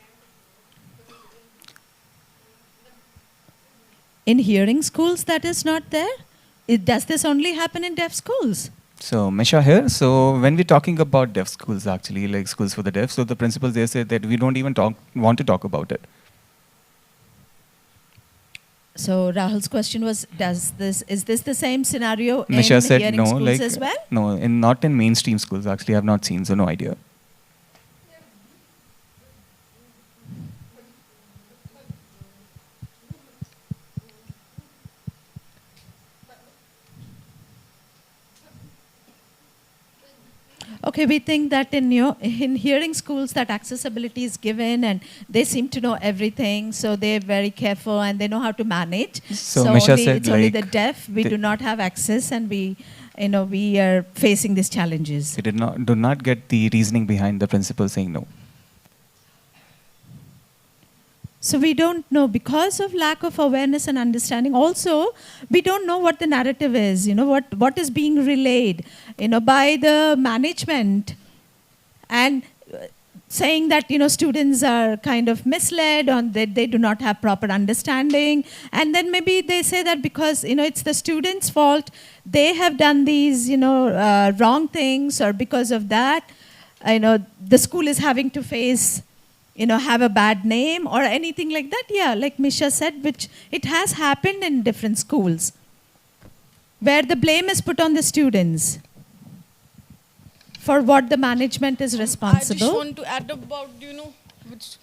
In hearing schools, that is not there? Does this only happen in deaf schools? So Misha here. So when we're talking about deaf schools actually, like schools for the deaf, so the principals there said that we don't even want to talk about it. So Rahul's question was, is this the same scenario Misha in said hearing no, schools like as well? no, not in mainstream schools actually. I've not seen, so no idea. Okay, we think that in hearing schools that accessibility is given and they seem to know everything, so they're very careful and they know how to manage. So Misha said it's only the like deaf, we do not have access, and we are facing these challenges. we do not get the reasoning behind the principal saying no. So we don't know, because of lack of awareness and understanding. Also, we don't know what the narrative is, what is being relayed, by the management, and saying that, students are kind of misled, or that they do not have proper understanding. And then maybe they say that because, it's the students' fault, they have done these, wrong things, or because of that, the school is having to face, have a bad name or anything like that. Yeah, like Misha said, which it has happened in different schools, where the blame is put on the students for what the management is responsible. I just want to add about, which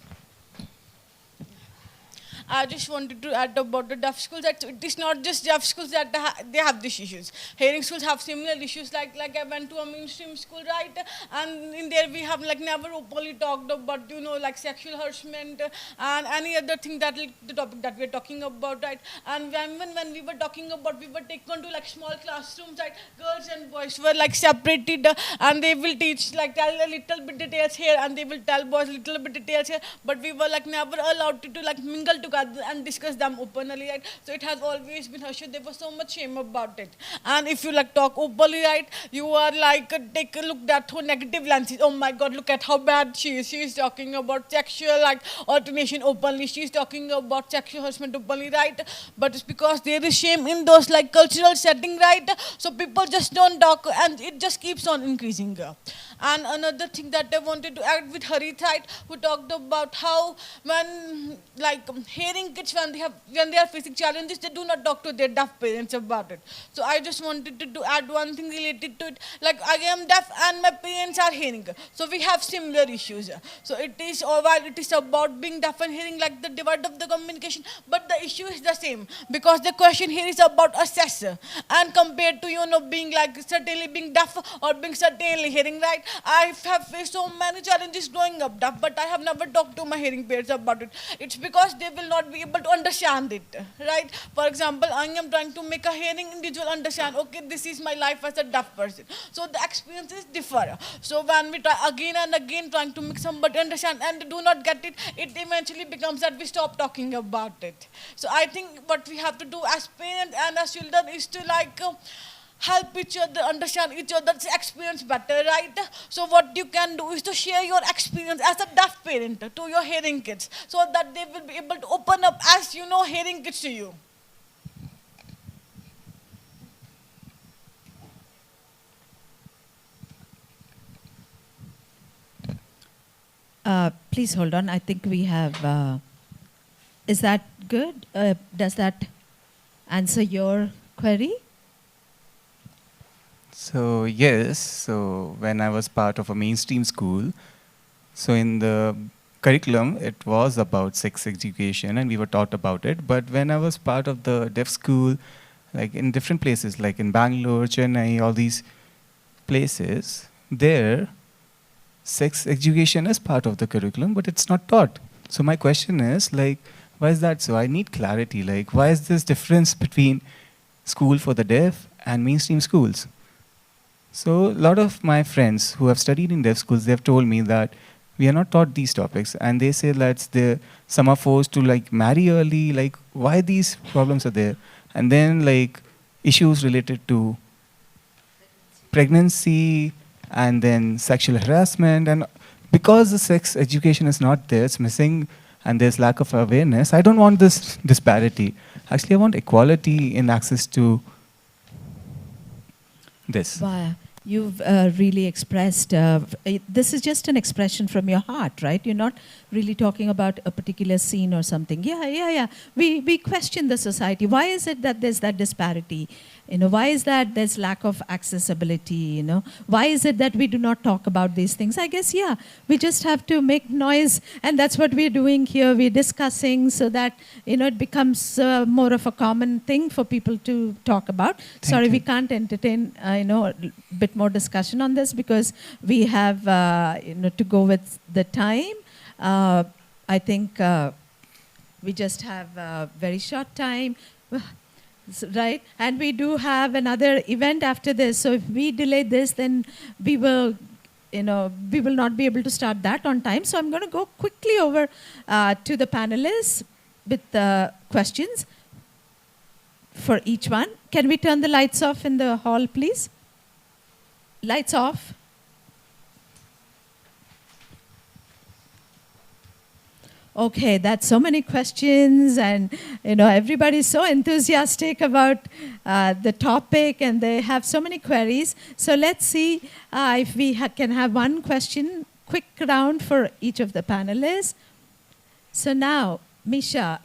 I just wanted to add about the deaf schools that it is not just deaf schools that they have these issues. Hearing schools have similar issues. Like I went to a mainstream school, right? And in there we have like never openly talked about, like sexual harassment and any other thing that the topic that we're talking about, right? And when we were talking about, we were taken to like small classrooms, right? Girls and boys were like separated, and they will teach like tell a little bit details here, and they will tell boys little bit details here. But we were like never allowed to like mingle together and discuss them openly, right? So it has always been hushed. There was so much shame about it. And if you like talk openly, right, you are like take a look at her negative lenses. Oh my God, look at how bad she is. She is talking about sexual like alternation openly. She is talking about sexual harassment openly, right? But it's because there is shame in those like cultural setting, right? So people just don't talk, and it just keeps on increasing. And another thing that I wanted to add with Harit, right, who talked about how when like hearing kids when they are facing challenges, they do not talk to their deaf parents about it. So I just wanted to add one thing related to it. Like I am deaf and my parents are hearing, so we have similar issues. So it is, or while it is about being deaf and hearing, like the divide of the communication, but the issue is the same, because the question here is about assess, and compared to being like certainly being deaf or being certainly hearing, right? I have faced so many challenges growing up deaf, but I have never talked to my hearing parents about it. It's because they will not be able to understand it, right? For example, I am trying to make a hearing individual understand, okay, this is my life as a deaf person. So the experiences differ. So when we try again and again trying to make somebody understand and do not get it, it eventually becomes that we stop talking about it. So I think what we have to do as parents and as children is to like help each other understand each other's experience better, right? So what you can do is to share your experience as a deaf parent to your hearing kids, so that they will be able to open up as hearing kids to you. Please hold on. I think we have. Is that good? Does that answer your query? So yes, so when I was part of a mainstream school, so in the curriculum it was about sex education and we were taught about it. But when I was part of the deaf school, like in different places, like in Bangalore, Chennai, all these places, there sex education is part of the curriculum, but it's not taught. So my question is like, why is that so? I need clarity. Like, why is this difference between school for the deaf and mainstream schools? So a lot of my friends who have studied in deaf schools, they've told me that we are not taught these topics, and they say that some are forced to like marry early. Like, why these problems are there? And then like issues related to pregnancy and then sexual harassment, and because the sex education is not there, it's missing, and there's lack of awareness. I don't want this disparity. Actually, I want equality in access to this. Wow. You've really expressed, this is just an expression from your heart, right? You're not really talking about a particular scene or something. Yeah. We question the society. Why is it that there's that disparity? Why is that there's lack of accessibility? Why is it that we do not talk about these things? I guess, we just have to make noise, and that's what we're doing here. We're discussing so that, it becomes more of a common thing for people to talk about. Sorry, we can't entertain, a bit more discussion on this because we have, to go with the time. I think we just have a very short time. Right, and we do have another event after this. So if we delay this, then we will not be able to start that on time. So I'm going to go quickly over to the panelists with questions for each one. Can we turn the lights off in the hall, please? Lights off. Okay, that's so many questions, and everybody's so enthusiastic about the topic, and they have so many queries. So let's see if we can have one question, quick round for each of the panelists. So now, Misha.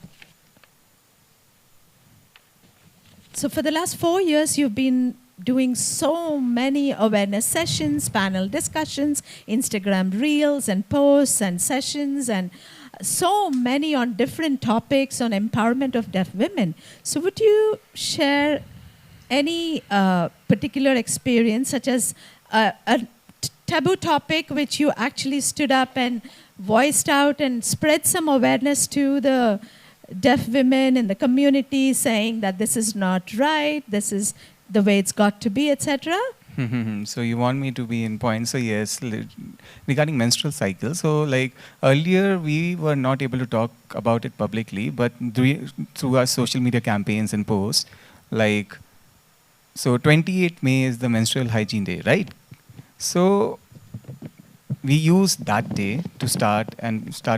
So for the last 4 years, you've been doing so many awareness sessions, panel discussions, Instagram reels and posts and sessions, and so many on different topics on empowerment of deaf women. So would you share any particular experience, such as a taboo topic which you actually stood up and voiced out and spread some awareness to the deaf women in the community, saying that this is not right, this is the way it's got to be, etc.? So you want me to be in point. So yes, regarding menstrual cycle. So like earlier we were not able to talk about it publicly, but through our social media campaigns and posts, like, so 28th May is the menstrual hygiene day, right? So we used that day to start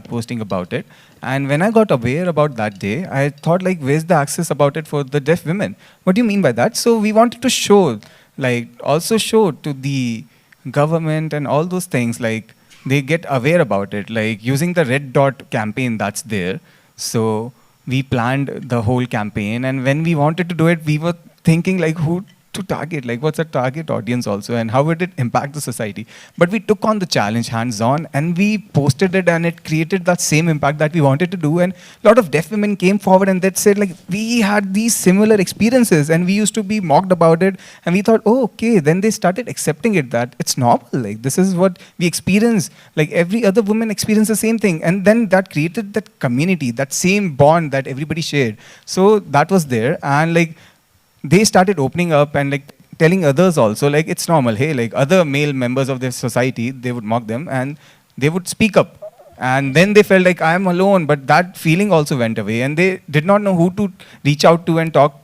posting about it. And when I got aware about that day, I thought like, where's the access about it for the deaf women? What do you mean by that? So we wanted to show, like also show to the government and all those things, like they get aware about it, like using the red dot campaign that's there. So we planned the whole campaign, and when we wanted to do it, we were thinking like who to target, like what's a target audience also, and how would it impact the society. But we took on the challenge hands-on, and we posted it, and it created that same impact that we wanted to do. And a lot of deaf women came forward and they said like, we had these similar experiences and we used to be mocked about it, and we thought, oh okay, then they started accepting it, that it's normal, like this is what we experience, like every other woman experienced the same thing. And then that created that community, that same bond that everybody shared. So that was there, and like they started opening up and like telling others also, like it's normal. Hey, like other male members of their society, they would mock them and they would speak up. And then they felt like I'm alone, but that feeling also went away, and they did not know who to reach out to and talk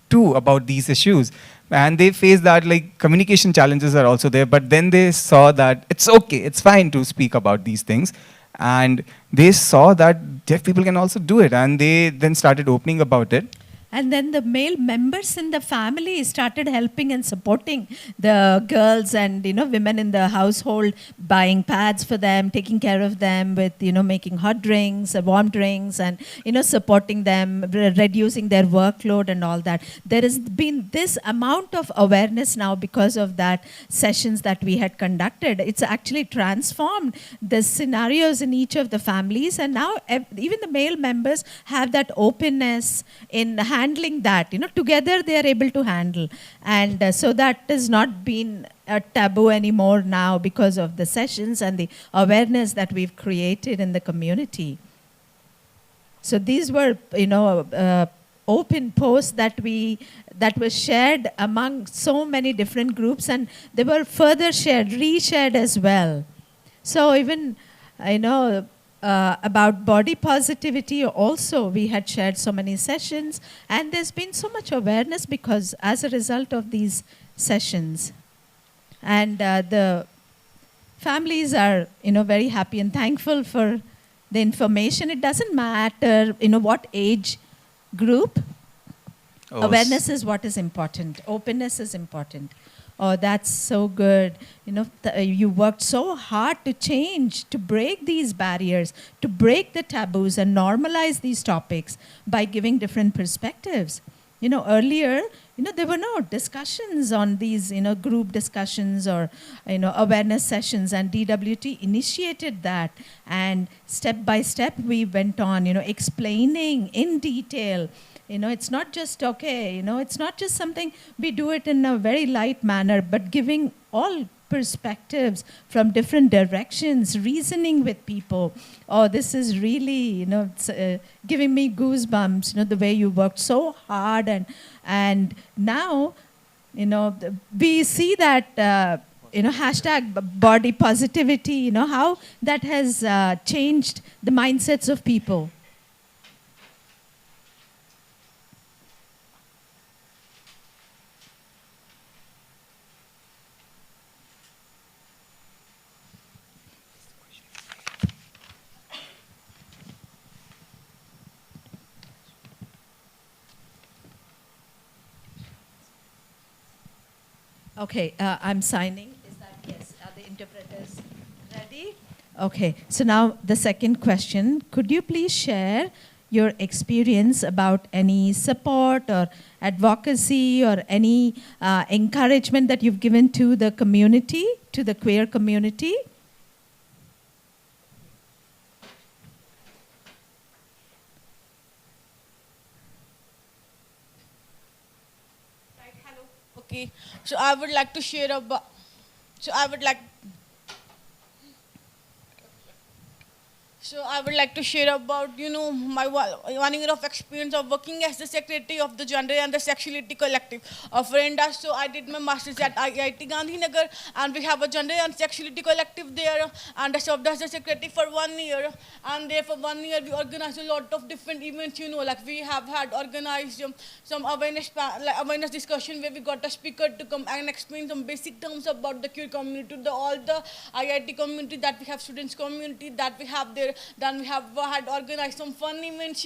to about these issues. And they faced that like communication challenges are also there, but then they saw that it's okay, it's fine to speak about these things. And they saw that deaf people can also do it, and they then started opening about it. And then the male members in the family started helping and supporting the girls and, women in the household, buying pads for them, taking care of them with, making hot drinks, warm drinks, and, supporting them, reducing their workload and all that. There has been this amount of awareness now because of that sessions that we had conducted. It's actually transformed the scenarios in each of the families, and now even the male members have that openness in handling that. Together they are able to handle, and so that has not been a taboo anymore now because of the sessions and the awareness that we've created in the community. So these were, open posts that was shared among so many different groups, and they were further shared, reshared as well. So even, about body positivity also, we had shared so many sessions, and there's been so much awareness because as a result of these sessions. And the families are, very happy and thankful for the information. It doesn't matter, what age group. Awareness is what is important. Openness is important. Oh, that's so good. You worked so hard to change, to break these barriers, to break the taboos and normalize these topics by giving different perspectives. Earlier, there were no discussions on these, group discussions or, awareness sessions, and DWT initiated that. And step by step, we went on, explaining in detail. It's not just, it's not just something we do it in a very light manner, but giving all perspectives from different directions, reasoning with people. Oh, this is really, it's, giving me goosebumps, the way you worked so hard. And now, we see that, hashtag body positivity, how that has changed the mindsets of people. Okay, I'm signing. Is that yes? Are the interpreters ready? Okay, so now the second question. Could you please share your experience about any support or advocacy or any encouragement that you've given to the community, to the queer community? Okay, so I would like to share about, so I would like to share about, my 1 year of experience of working as the secretary of the Gender and the Sexuality Collective of India. So I did my master's at IIT Gandhinagar, and we have a Gender and Sexuality Collective there, and I served as the secretary for 1 year. And there for 1 year, we organized a lot of different events, like we have had organized some awareness discussion where we got a speaker to come and explain some basic terms about the queer community, all the IIT community that we have, students community that we have there. Then we have had organized some fun events,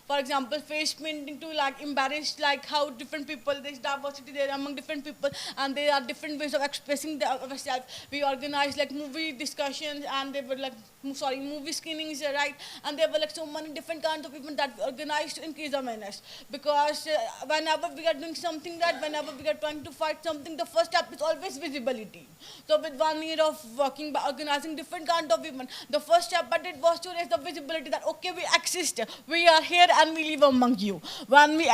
for example, face painting to embarrass how different people, there's diversity there among different people, and there are different ways of expressing ourselves. We organized movie discussions, and they were movie screenings, right? And there were so many different kinds of events that we organized to increase awareness. Because whenever we are doing something, whenever we are trying to fight something, the first step is always visibility. So with 1 year of working by organizing different kinds of events, the first step I did was to raise the visibility that okay, we exist, we are here, and we live among you. When we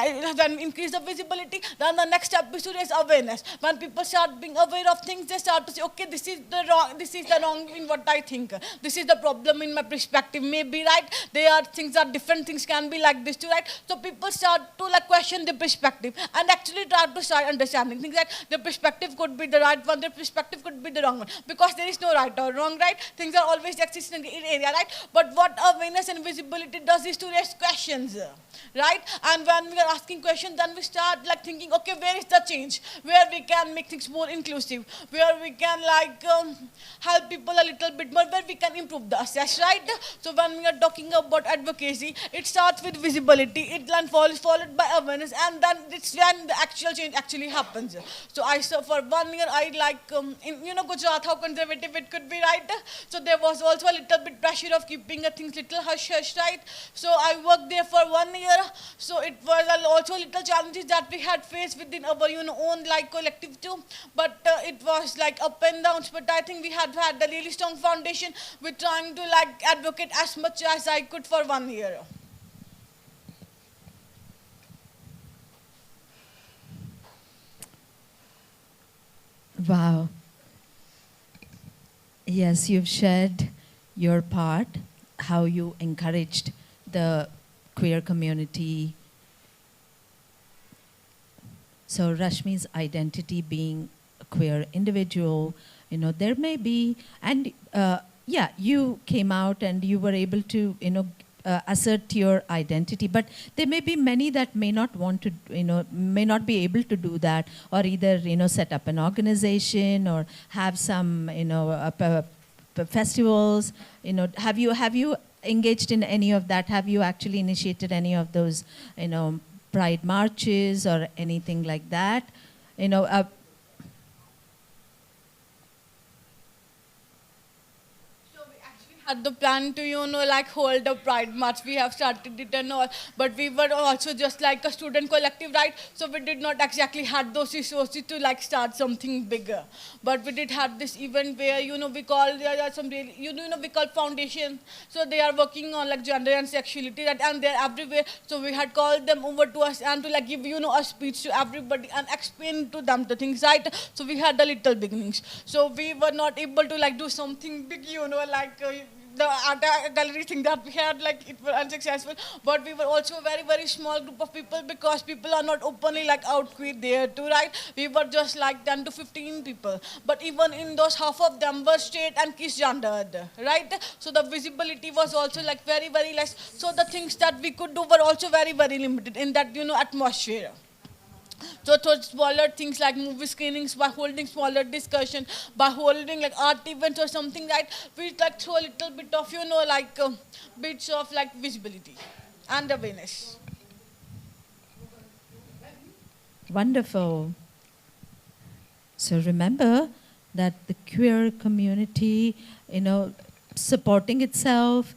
increase the visibility, then the next step is to raise awareness. When people start being aware of things, they start to say, okay, this is the wrong in what I think. This is the problem in my perspective. Maybe right, there are things that different things can be like this too, right? So people start to question the perspective and actually try to start understanding things like the perspective could be the right one, the perspective could be the wrong one, because there is no right or wrong, right? Things are always existing in the area, right? But what awareness and visibility does is to raise questions, right? And when we are asking questions, then we start like thinking, okay, where is the change? Where we can make things more inclusive? Where we can like help people a little bit more? Where we can improve the access, right? So when we are talking about advocacy, it starts with visibility, it then followed by awareness, and then it's when the actual change actually happens. So for 1 year, I like, in Gujarat, how conservative it could be, right? So there was also a little bit pressure of keeping things little hush-hush, right? So I worked there for 1 year. So it was also little challenges that we had faced within our own like collective too. But it was like up and downs. But I think we had a really strong foundation with trying to like advocate as much as I could for 1 year. Wow. Yes, you've shared your part, how you encouraged the queer community. So Rashmi's identity being a queer individual, there may be, and yeah, you came out and you were able to, assert your identity, but there may be many that may not want to, may not be able to do that, or either, set up an organization or have some, festivals. Have you engaged in any of that? Have you actually initiated any of those, pride marches or anything like that? Had the plan to like hold a pride march. We have started it and all, but we were also just like a student collective, right? So we did not exactly had those resources to like start something bigger. But we did have this event where we call, there are some really, we call foundation. So they are working on like gender and sexuality, right? And they're everywhere. So we had called them over to us and to like give a speech to everybody and explain to them the things, right? So we had the little beginnings. So we were not able to like do something big, like the art gallery thing that we had, like it was unsuccessful. But we were also a very, very small group of people, because people are not openly like out queer there too, right? We were just like 10 to 15 people. But even in those, half of them were straight and cisgendered, right? So the visibility was also like very, very less. So the things that we could do were also very, very limited in that, atmosphere. So smaller things like movie screenings, by holding smaller discussion, by holding like art events or something, right? We like throw a little bit of, like bits of like visibility and awareness. Wonderful. So remember that the queer community, supporting itself,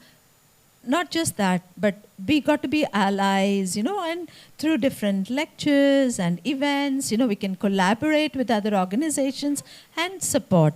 not just that, but we got to be allies, and through different lectures and events, we can collaborate with other organizations and support.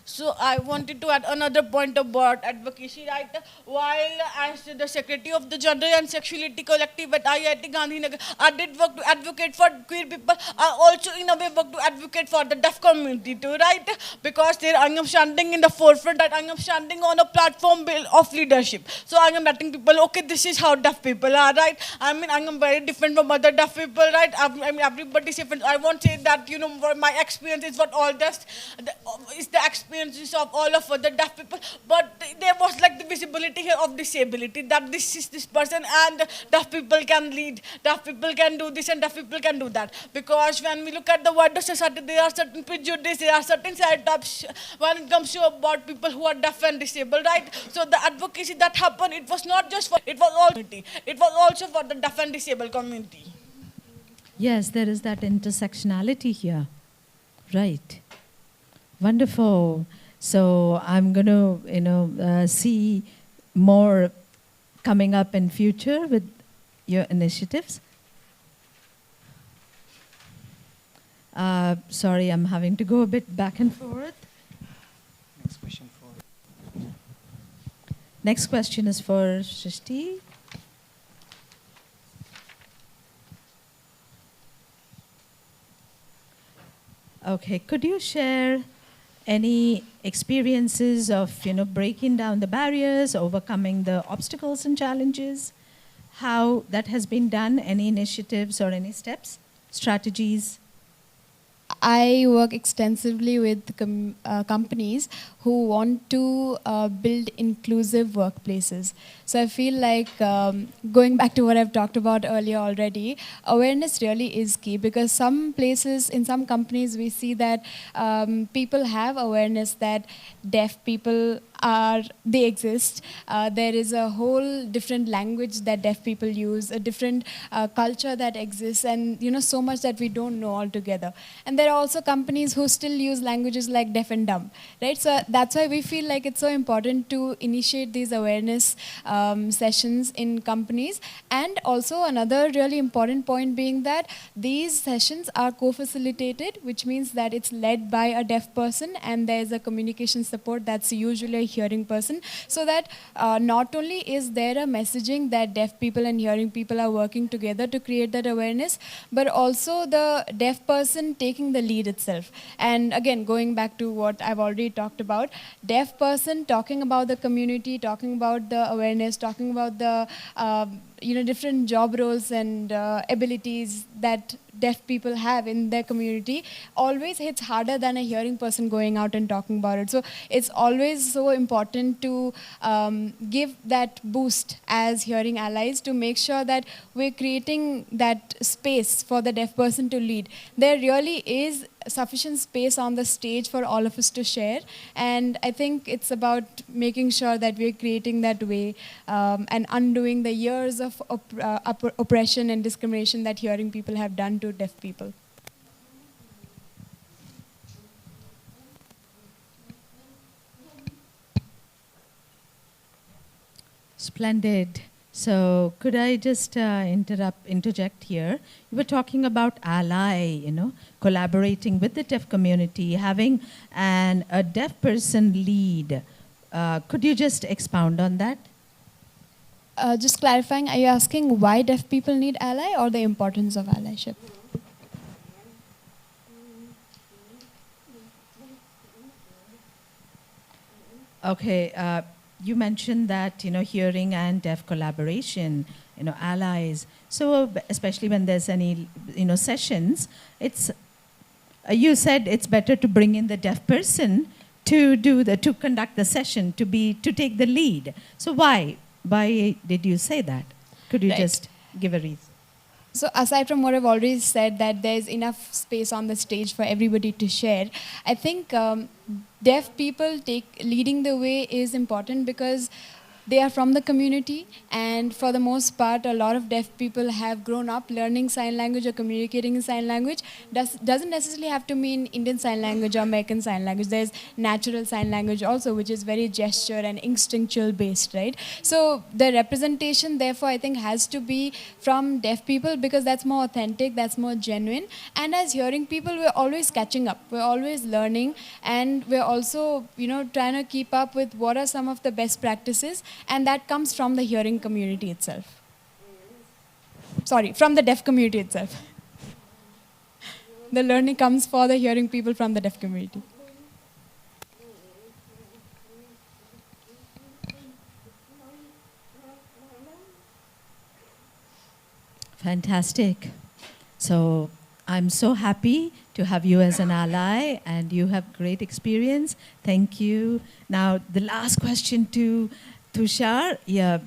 So I wanted to add another point about advocacy, right? While as the secretary of the Gender and Sexuality Collective at IIT Gandhinagar, I did work to advocate for queer people. I also in a way work to advocate for the deaf community too, right? Because there I am standing in the forefront, right? I am standing on a platform of leadership. So I am letting people, okay, this is how deaf people are, right? I mean, I am very different from other deaf people, right? I mean, everybody is different. I won't say that, my experience is what all this is the experiences of all of other deaf people, but there was like the visibility here of disability, that this is this person and deaf people can lead, deaf people can do this and deaf people can do that. Because when we look at the wider society, there are certain prejudices, there are certain setups when it comes to about people who are deaf and disabled, right? So the advocacy that happened, it was not just for, it was all community, it was also for the deaf and disabled community. Yes, there is that intersectionality here. Right. Wonderful. So I'm going to, see more coming up in future with your initiatives. Sorry, I'm having to go a bit back and forth. Next question for. Next question is for Shrishti. Okay, could you share any experiences of breaking down the barriers, overcoming the obstacles and challenges? how that has been done? Any initiatives or any steps, strategies? I work extensively with companies who want to build inclusive workplaces. So I feel like going back to what I've talked about earlier already, awareness really is key, because some places, in some companies, we see that people have awareness that deaf people they exist. There is a whole different language that deaf people use, a different culture that exists, and so much that we don't know altogether. And there are also companies who still use languages like deaf and dumb, right? So that's why we feel like it's so important to initiate these awareness sessions in companies. And also another really important point being that these sessions are co-facilitated, which means that it's led by a deaf person, and there's a communication support that's usually a hearing person, so that not only is there a messaging that deaf people and hearing people are working together to create that awareness, but also the deaf person taking the lead itself. And again, going back to what I've already talked about, deaf person talking about the community, talking about the awareness, talking about the different job roles and abilities that deaf people have in their community always hits harder than a hearing person going out and talking about it. So it's always so important to give that boost as hearing allies, to make sure that we're creating that space for the deaf person to lead. There really is sufficient space on the stage for all of us to share, and I think it's about making sure that we're creating that way and undoing the years of oppression and discrimination that hearing people have done to deaf people. Splendid. So could I just interject here? You were talking about ally, collaborating with the deaf community, having a deaf person lead. Could you just expound on that? Just clarifying, are you asking why deaf people need ally, or the importance of allyship? Okay, you mentioned that, hearing and deaf collaboration, allies. So especially when there's any, sessions, you said it's better to bring in the deaf person to conduct the session, to take the lead. So why did you say that? Could you just give a reason? So aside from what I've already said, that there's enough space on the stage for everybody to share, I think deaf people leading the way is important, because they are from the community, and for the most part, a lot of deaf people have grown up learning sign language or communicating in sign language. Doesn't necessarily have to mean Indian Sign Language or American Sign Language. There's natural sign language also, which is very gesture and instinctual based, right? So the representation, therefore, I think has to be from deaf people, because that's more authentic, that's more genuine. And as hearing people, we're always catching up. We're always learning, and we're also, trying to keep up with what are some of the best practices. And that comes from the hearing community itself. Sorry, from the deaf community itself. The learning comes for the hearing people from the deaf community. Fantastic. So I'm so happy to have you as an ally, and you have great experience. Thank you. Now, the last question to Tushar. Yeah,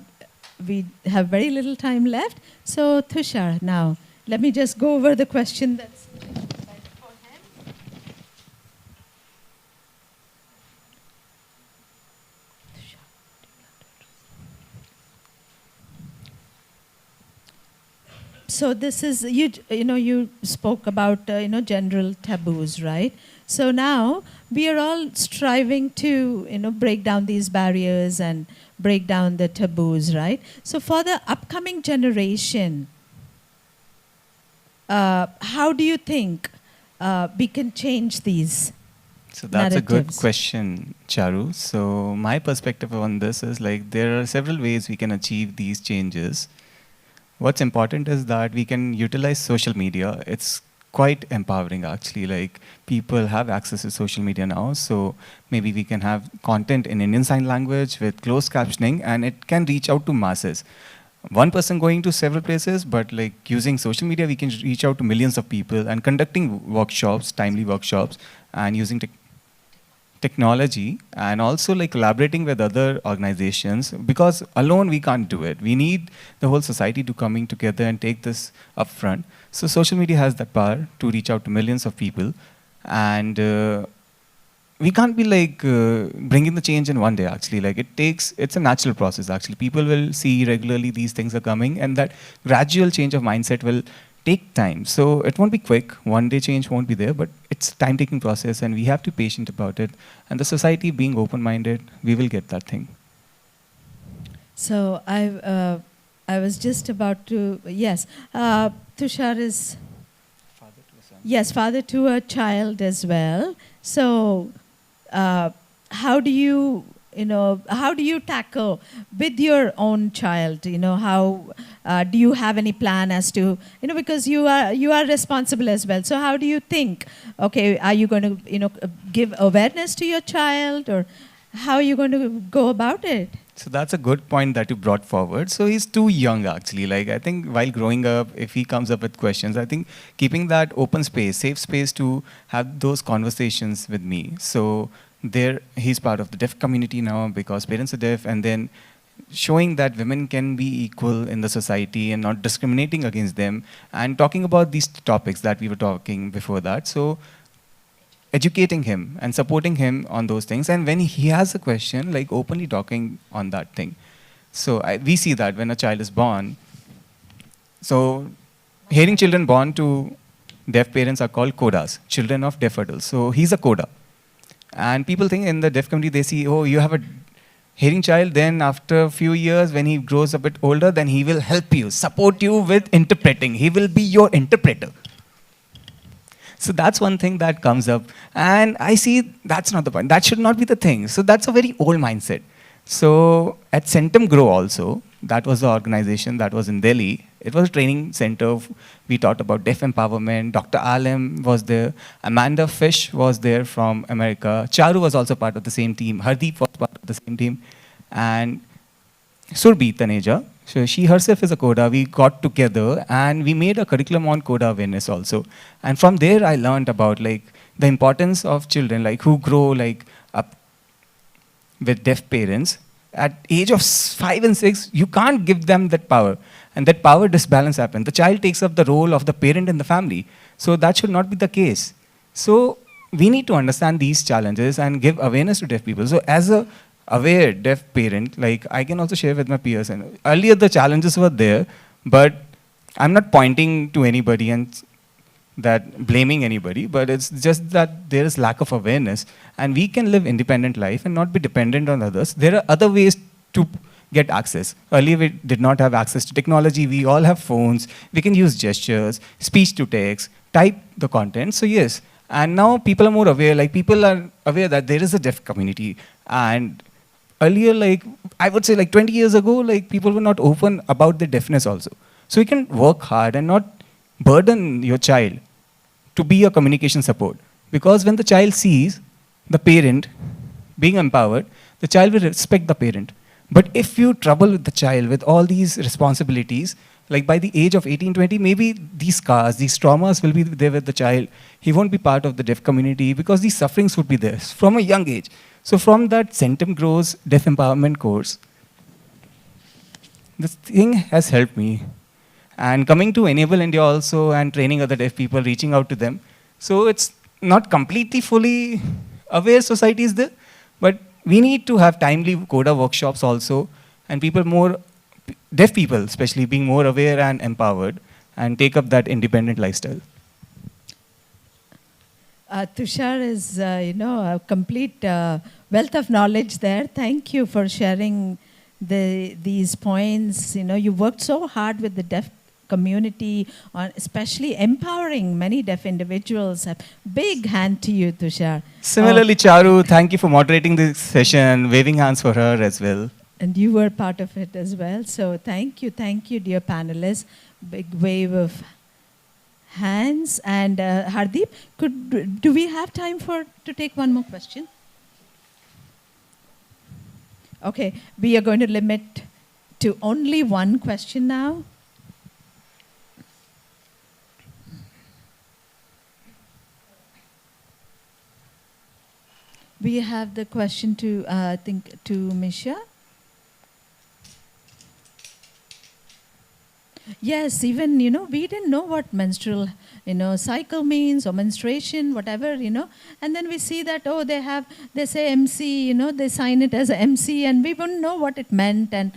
we have very little time left. So Tushar, now, let me just go over the question that's for him. So this is, you spoke about, general taboos, right? So now we are all striving to, break down these barriers and break down the taboos, right? So for the upcoming generation, how do you think we can change these So that's a good narratives? question, Charu. So my perspective on this is there are several ways we can achieve these changes. What's important is that we can utilize social media. It's quite empowering actually. People have access to social media now, so maybe we can have content in Indian Sign Language with closed captioning, and it can reach out to masses. one person going to several places, but like using social media, we can reach out to millions of people and conducting workshops, timely workshops, and using technology, and also like collaborating with other organizations, because alone we can't do it. We need the whole society to coming together and take this up front. So social media has that power to reach out to millions of people, and we can't be like bringing the change in one day. Actually, like it's a natural process. Actually, people will see regularly these things are coming, and that gradual change of mindset will take time. So it won't be quick. One day change won't be there, but it's a time-taking process, and we have to be patient about it. And the society being open-minded, we will get that thing. So I was just about to, yes, Tushar is, Father to a son. yes, father to a child as well. So how do you, how do you tackle with your own child? How do you have any plan as to, because you are responsible as well. So how do you think? Okay, are you going to, give awareness to your child, or how are you going to go about it? So that's a good point that you brought forward. So he's too young, actually. Like, I think while growing up, if he comes up with questions, I think keeping that open space, safe space to have those conversations with me. So there, he's part of the deaf community now because parents are deaf, and then showing that women can be equal in the society and not discriminating against them, and talking about these topics that we were talking before that. So educating him and supporting him on those things, and when he has a question, like openly talking on that thing. So we see that when a child is born, so hearing children born to deaf parents are called codas, children of deaf adults. So he's a coda, and people think in the deaf community, they see, oh, you have a hearing child, then after a few years when he grows a bit older, then he will help you, support you with interpreting, he will be your interpreter. So that's one thing that comes up. And I see that's not the point. That should not be the thing. So that's a very old mindset. So at Centum Grow also, that was the organization that was in Delhi. It was a training center. We talked about deaf empowerment. Dr. Alim was there. Amanda Fish was there from America. Charu was also part of the same team. Hardeep was part of the same team. And Surbi Taneja, so she herself is a coda. We got together and we made a curriculum on coda awareness also. And from there I learned about like the importance of children like who grow like up with deaf parents. At age of 5 and 6, you can't give them that power. And that power disbalance happens. The child takes up the role of the parent in the family. So that should not be the case. So we need to understand these challenges and give awareness to deaf people. So as a aware deaf parent, like I can also share with my peers. And earlier the challenges were there, but I'm not pointing to anybody and that blaming anybody, but it's just that there is lack of awareness, and we can live independent life and not be dependent on others. There are other ways to get access. Earlier we did not have access to technology. We all have phones. We can use gestures, speech to text, type the content. So yes, and now people are more aware. Like people are aware that there is a deaf community, and earlier, like I would say like 20 years ago, like people were not open about their deafness also. So you can work hard and not burden your child to be a communication support. Because when the child sees the parent being empowered, the child will respect the parent. But if you trouble with the child with all these responsibilities, like by the age of 18, 20, maybe these scars, these traumas will be there with the child. He won't be part of the deaf community because these sufferings would be there from a young age. So from that Centum Grows Deaf Empowerment course, this thing has helped me. And coming to Enable India also and training other deaf people, reaching out to them. So it's not completely fully aware society is there, but we need to have timely coda workshops also, and people more, deaf people especially, being more aware and empowered and take up that independent lifestyle. Tushar is, a complete wealth of knowledge there. Thank you for sharing these points. You worked so hard with the deaf community on especially empowering many deaf individuals. A big hand to you, Tushar. Similarly, Charu, thank you for moderating this session, waving hands for her as well. And you were part of it as well. So thank you, dear panelists. Big wave of hands. And Hardeep, do we have time to take one more question? Okay, we are going to limit to only one question now. We have the question to, I think, to Misha. Yes, even, we didn't know what menstrual, cycle means or menstruation, whatever, And then we see that, they say MC, they sign it as a MC, and we wouldn't know what it meant. And,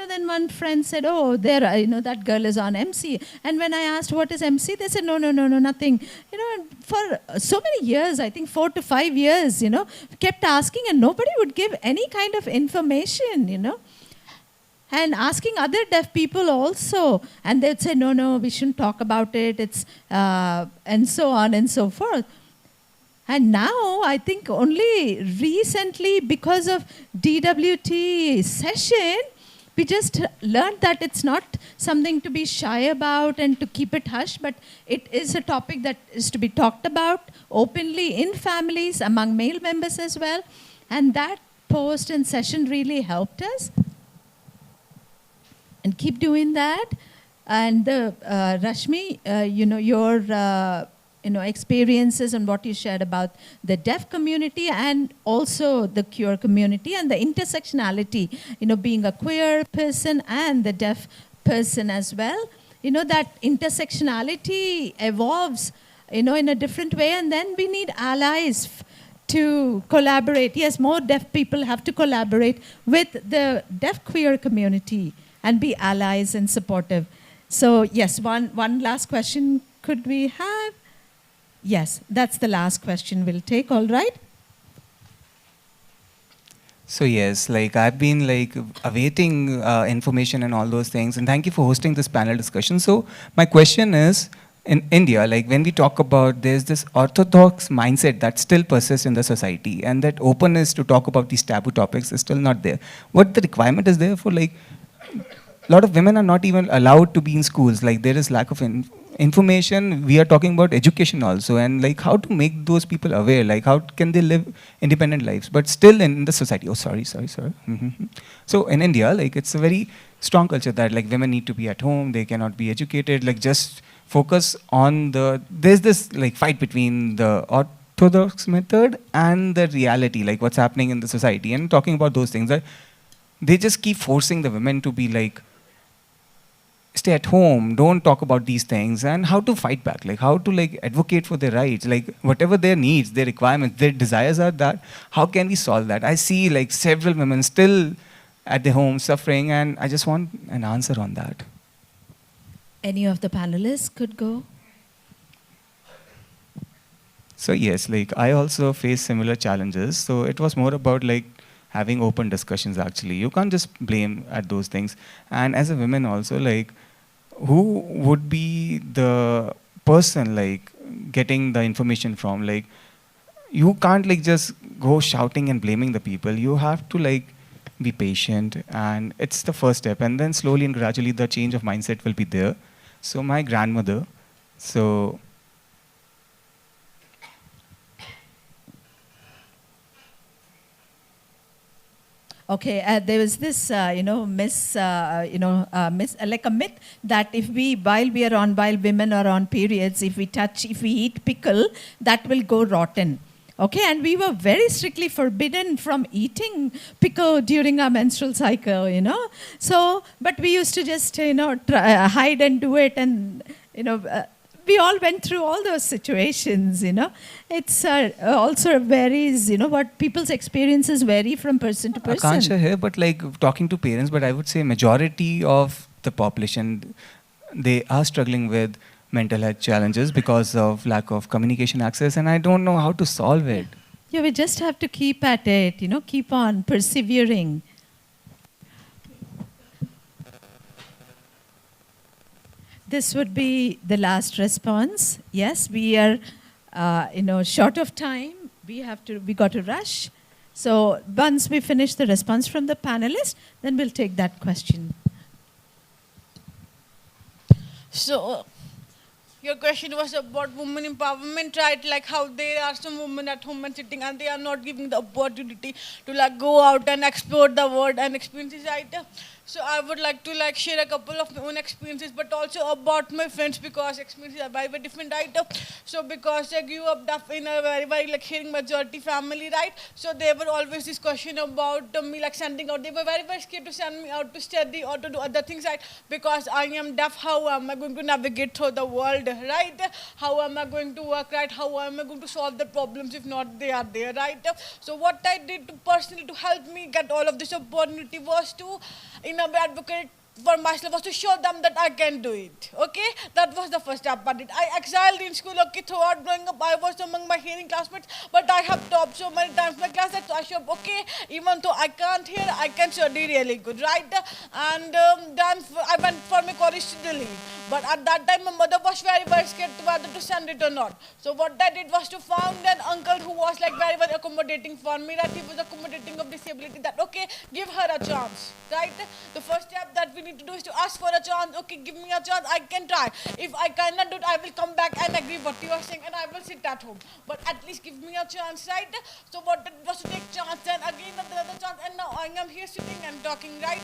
then one friend said, that girl is on MC. And when I asked what is MC, they said, no, nothing. For so many years, I think 4 to 5 years, kept asking, and nobody would give any kind of information, And asking other deaf people also, and they'd say, no, we shouldn't talk about it, it's, and so on and so forth. And now, I think only recently, because of DWT session, we just learned that it's not something to be shy about and to keep it hush, but it is a topic that is to be talked about openly in families, among male members as well. And that post and session really helped us. And keep doing that. And Rashmi, your experiences and what you shared about the deaf community and also the queer community and the intersectionality, being a queer person and the deaf person as well. That intersectionality evolves, in a different way, and then we need allies to collaborate. Yes, more deaf people have to collaborate with the deaf queer community and be allies and supportive. So yes, one last question could we have? Yes, that's the last question we'll take, all right? So yes, I've been awaiting information and all those things, and thank you for hosting this panel discussion. So my question is, in India, when we talk about, there's this orthodox mindset that still persists in the society, and that openness to talk about these taboo topics is still not there. What the requirement is there for a lot of women are not even allowed to be in schools. There is lack of information. We are talking about education also, and how to make those people aware. How can they live independent lives, but still in the society. Oh, sorry. So in India, it's a very strong culture that women need to be at home. They cannot be educated. Just focus on there's this fight between the orthodox method and the reality, what's happening in the society, and talking about those things that they just keep forcing the women to be stay at home, don't talk about these things, and how to fight back, how to advocate for their rights, whatever their needs, their requirements, their desires are, that how can we solve that? I see several women still at their home suffering, and I just want an answer on that. Any of the panelists could go. So yes, I also face similar challenges. So it was more about having open discussions. Actually, you can't just blame at those things. And as a woman also, who would be the person getting the information from? You can't just go shouting and blaming the people. You have to be patient, and it's the first step, and then slowly and gradually the change of mindset will be there. So my grandmother, Okay, there was this, myth that while women are on periods, if we eat pickle, that will go rotten. Okay, and we were very strictly forbidden from eating pickle during our menstrual cycle, So, but we used to just, hide and do it, and, we all went through all those situations, It's also varies, what people's experiences vary from person to person. Akansha here, but talking to parents, but I would say majority of the population, they are struggling with mental health challenges because of lack of communication access, and I don't know how to solve it. Yeah, we just have to keep at it, keep on persevering. This would be the last response. Yes, we are, short of time. We got to rush. So once we finish the response from the panelists, then we'll take that question. So your question was about women empowerment, right? How there are some women at home and sitting, and they are not given the opportunity to go out and explore the world and experiences, right? So I would like to share a couple of my own experiences, but also about my friends because experiences are very different, right? So because I grew up in a very hearing majority family, right? So there were always this question about me sending out. They were very scared to send me out to study or to do other things, right? Because I am deaf. How am I going to navigate through the world, right? How am I going to work, right? How am I going to solve the problems if not they are there, right? So what I did personally to help me get all of this opportunity was to, in a way, advocate for myself, was to show them that I can do it. Okay, that was the first step I did. I excelled in school. Okay, throughout growing up, I was among my hearing classmates, but I have topped so many times my class that I showed, okay, even though I can't hear, I can study really good, right? And then I went for my college to Delhi. But at that time, my mother was very scared whether to send it or not. So what I did was to found an uncle who was very accommodating for me. That he was accommodating of disability. That okay, give her a chance, right? The first step that we need to do is to ask for a chance. Okay, give me a chance. I can try. If I cannot do it, I will come back and agree what you are saying, and I will sit at home. But at least give me a chance, right? So what I did was to take chance, and again another chance, and now I am here sitting and talking, right?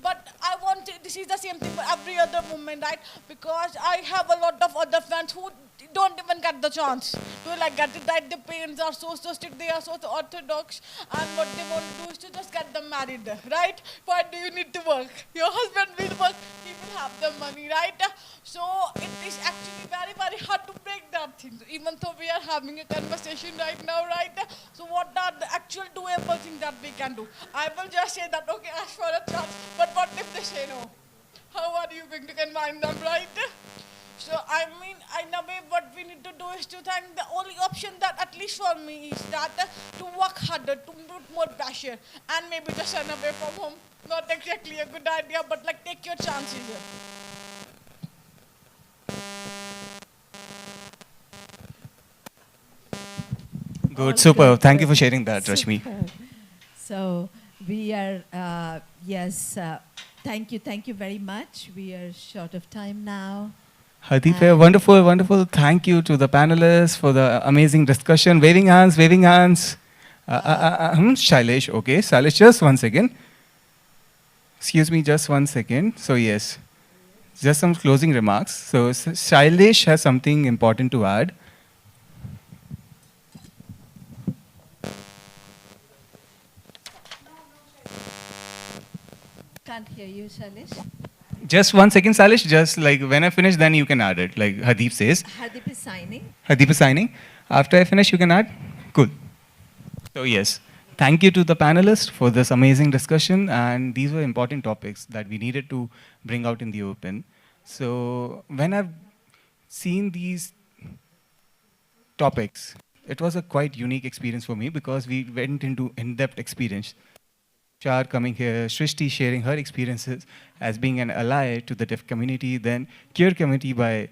But I want this is the same thing for every other moment, right? Because I have a lot of other friends who don't even get the chance to get it right. The parents are so strict, they are so orthodox, and what they want to do is to just get them married, right? Why do you need to work? Your husband will work, he will have the money, right? So it is actually very hard to break that thing, even though we are having a conversation right now, right? So what are the actual doable things that we can do? I will just say that, okay, ask for a chance, but what if they say no? How are you going to convince them, right? So I mean, in a way, what we need to do is to think the only option that, at least for me, is that to work harder, to put more pressure, and maybe just run away from home. Not exactly a good idea, but take your chances. Good, All super. good, Thank you good. for sharing that, Rashmi. Superb. So we are, yes, thank you very much. We are short of time now. Hadipe, wonderful, wonderful. Thank you to the panelists for the amazing discussion. Waving hands, waving hands. Shailesh, okay. Shailesh, just 1 second. Excuse me, just 1 second. So, yes, just some closing remarks. So, Shailesh has something important to add. Can't hear you, Shailesh. Just 1 second, Shailesh. Just when I finish, then you can add it, like Hadeep says. Hadeep is signing. Hadeep is signing. After I finish, you can add. Cool. So, yes. Thank you to the panelists for this amazing discussion. And these were important topics that we needed to bring out in the open. So, when I've seen these topics, it was a quite unique experience for me because we went into in-depth experience. Char coming here, Shrishti sharing her experiences as being an ally to the deaf community, then queer community by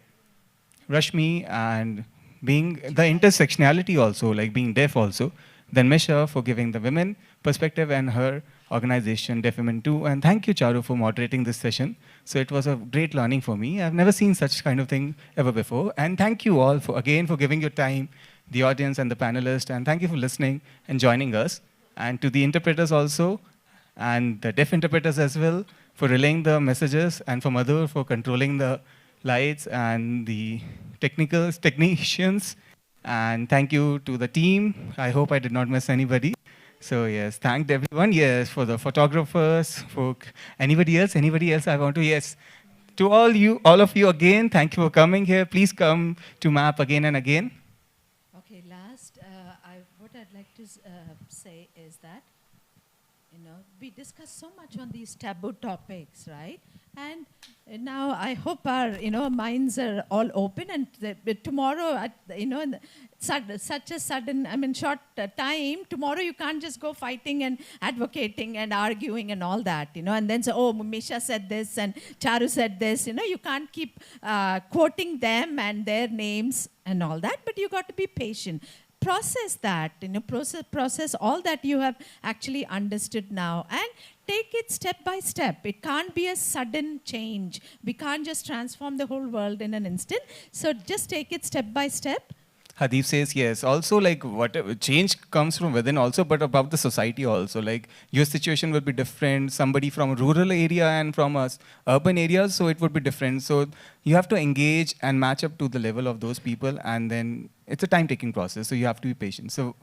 Rashmi, and being the intersectionality also, like being deaf also. Then Misha for giving the women perspective and her organization, Deaf Women too. And thank you, Charu, for moderating this session. So it was a great learning for me. I've never seen such kind of thing ever before. And thank you all for giving your time, the audience and the panelists. And thank you for listening and joining us. And to the interpreters also, and the deaf interpreters as well, for relaying the messages, and for Madhur for controlling the lights and the technicians. And thank you to the team. I hope I did not miss anybody. So yes, thanked everyone. Yes, for the photographers, for anybody else I want to, yes. To all of you again, thank you for coming here. Please come to MAP again and again. Okay, last, what I'd like to say is that, we discussed so much on these taboo topics, right? And now I hope our, minds are all open, and tomorrow, in such a sudden, short time, tomorrow you can't just go fighting and advocating and arguing and all that, and then say, oh, Misha said this and Charu said this, you can't keep quoting them and their names and all that, but you got to be patient. Process that, process all that you have actually understood now, and take it step by step. It can't be a sudden change. We can't just transform the whole world in an instant. So just take it step by step. Hadif says yes. Also, like whatever change comes from within, also, but about the society also. Like your situation will be different. Somebody from a rural area and from us urban areas, so it would be different. So you have to engage and match up to the level of those people, and then it's a time-taking process. So you have to be patient. So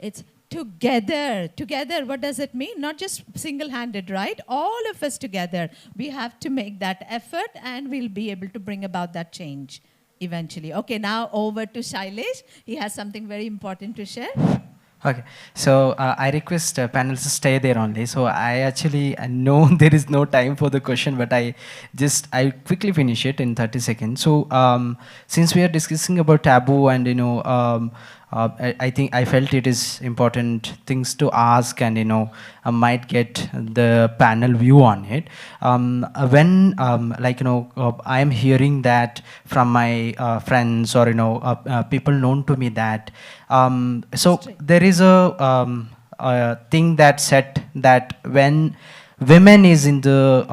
It's together. Together, what does it mean? Not just single-handed, right? All of us together. We have to make that effort and we'll be able to bring about that change eventually. Okay, now over to Shailesh. He has something very important to share. Okay, so I request panelists to stay there only. So I actually know there is no time for the question, but I quickly finish it in 30 seconds. So since we are discussing about taboo and I think I felt it is important things to ask, and I might get the panel view on it. When I am hearing that from my friends or people known to me that so there is a thing that said that when women is in the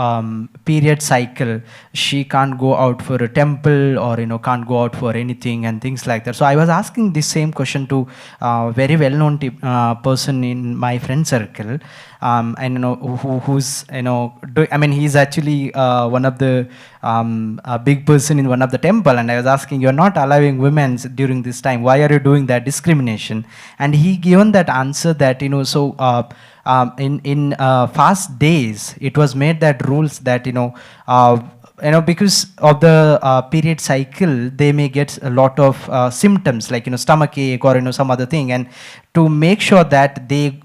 period cycle, she can't go out for a temple or can't go out for anything and things like that. So I was asking this same question to very well known person in my friend circle, and who's he's actually one of the a big person in one of the temple, and I was asking, you're not allowing women during this time, why are you doing that discrimination? And he given that answer that in fast days, it was made that rules that because of the period cycle, they may get a lot of symptoms like stomach ache or some other thing, and to make sure that they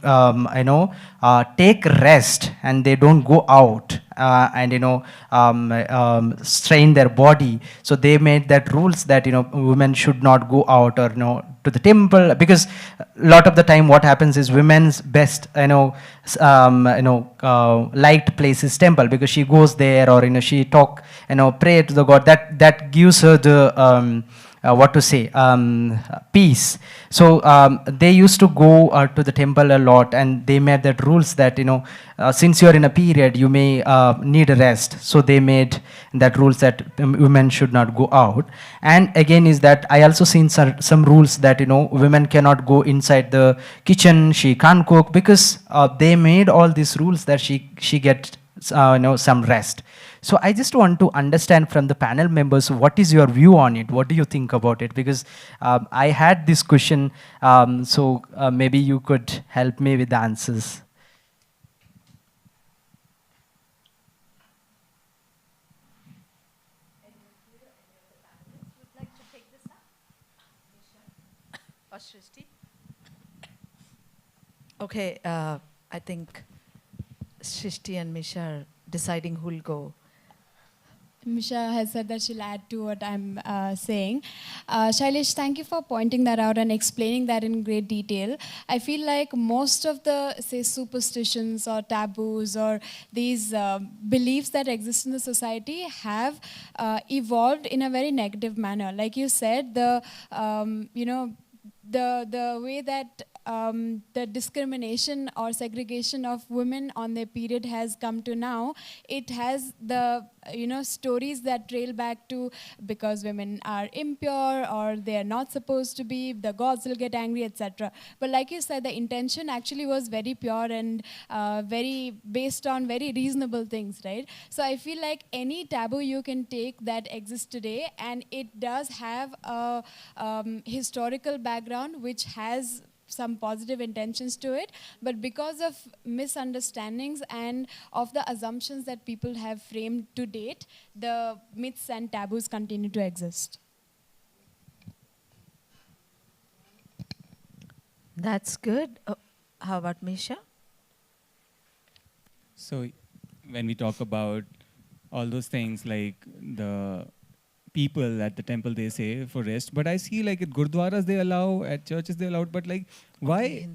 take rest and they don't go out and strain their body. So they made that rules that women should not go out or to the temple, because a lot of the time what happens is women's best liked place is temple, because she goes there or she talk pray to the god, that gives her the peace. So they used to go to the temple a lot, and they made that rules that since you're in a period, you may need a rest. So they made that rules that women should not go out. And again is that I also seen some rules that women cannot go inside the kitchen, she can't cook, because they made all these rules that she gets some rest. So I just want to understand from the panel members, what is your view on it? What do you think about it? Because I had this question, so maybe you could help me with the answers. Okay, I think Shrishti and Misha are deciding who'll go. Misha has said that she'll add to what I'm saying. Shailesh, thank you for pointing that out and explaining that in great detail. I feel like most of the, say, superstitions or taboos or these beliefs that exist in the society have evolved in a very negative manner. Like you said, the way that the discrimination or segregation of women on their period has come to now, it has the stories that trail back to because women are impure or they are not supposed to be, the gods will get angry, etc. But like you said, the intention actually was very pure and very based on very reasonable things, right? So I feel like any taboo you can take that exists today, and it does have a historical background which has some positive intentions to it, but because of misunderstandings and of the assumptions that people have framed to date, the myths and taboos continue to exist. That's good. How about Misha? So when we talk about all those things, like the people at the temple, they say for rest, but I see like at gurdwaras they allow, at churches they allow, but like why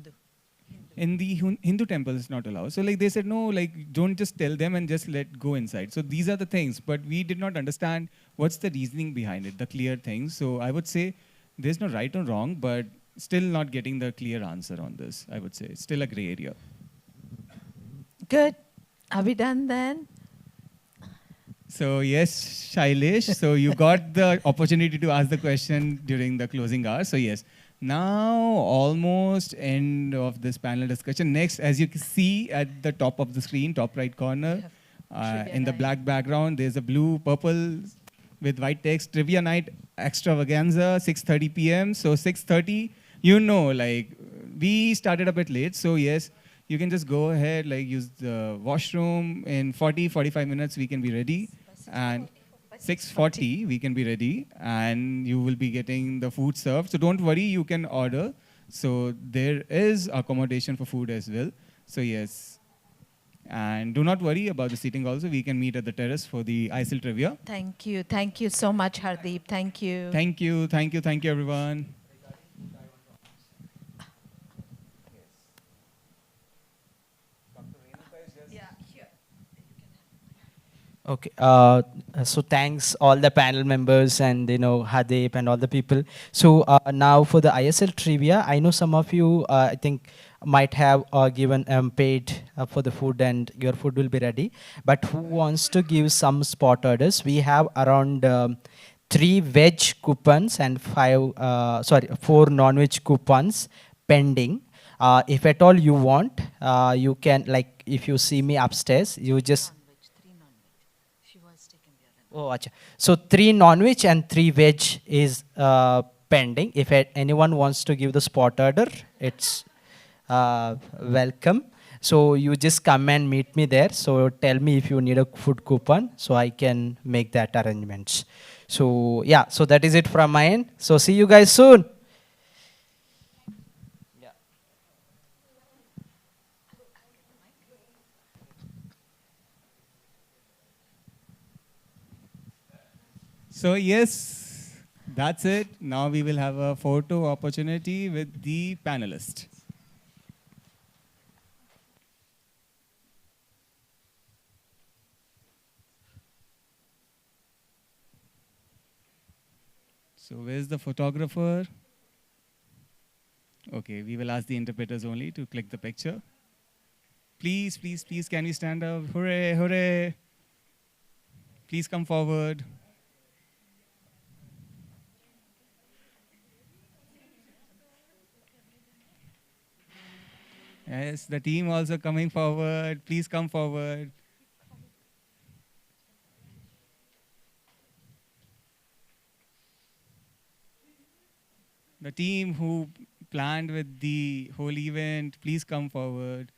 in the Hindu temple it's not allowed? So like they said, no, like don't just tell them and just let go inside. So these are the things, but we did not understand what's the reasoning behind it, the clear things. So I would say there's no right or wrong, but still not getting the clear answer on this. I would say it's still a gray area. Good. Are we done then? So yes, Shailesh. So you got the opportunity to ask the question during the closing hour. So yes, now almost end of this panel discussion. Next, as you can see at the top of the screen, top right corner, in the black background, there's a blue, purple with white text. Trivia night extravaganza, 6:30 p.m. So 6:30, like we started a bit late. So yes, you can just go ahead, like use the washroom. In 45 minutes, we can be ready. And 6:40, we can be ready. And you will be getting the food served. So don't worry, you can order. So there is accommodation for food as well. So yes. And do not worry about the seating also. We can meet at the terrace for the ISIL trivia. Thank you. Thank you so much, Hardeep. Thank you. Thank you, thank you, thank you, everyone. Okay. So thanks all the panel members and Hadep and all the people. So now for the ISL trivia, I know some of you I think might have given paid for the food and your food will be ready. But who wants to give some spot orders? We have around 3 veg coupons and 4 non-veg coupons pending. If at all you want, you can, like, if you see me upstairs, you just. Oh, acha. So 3 non-veg and 3 veg is pending. If anyone wants to give the spot order, it's welcome. So you just come and meet me there. So tell me if you need a food coupon, so I can make that arrangements. So yeah, so that is it from my end. So see you guys soon. So yes, that's it. Now we will have a photo opportunity with the panelists. So where's the photographer? Okay, we will ask the interpreters only to click the picture. Please, please, please, can we stand up? Hooray, hooray. Please come forward. Yes, the team also coming forward. Please come forward. The team who planned with the whole event, please come forward.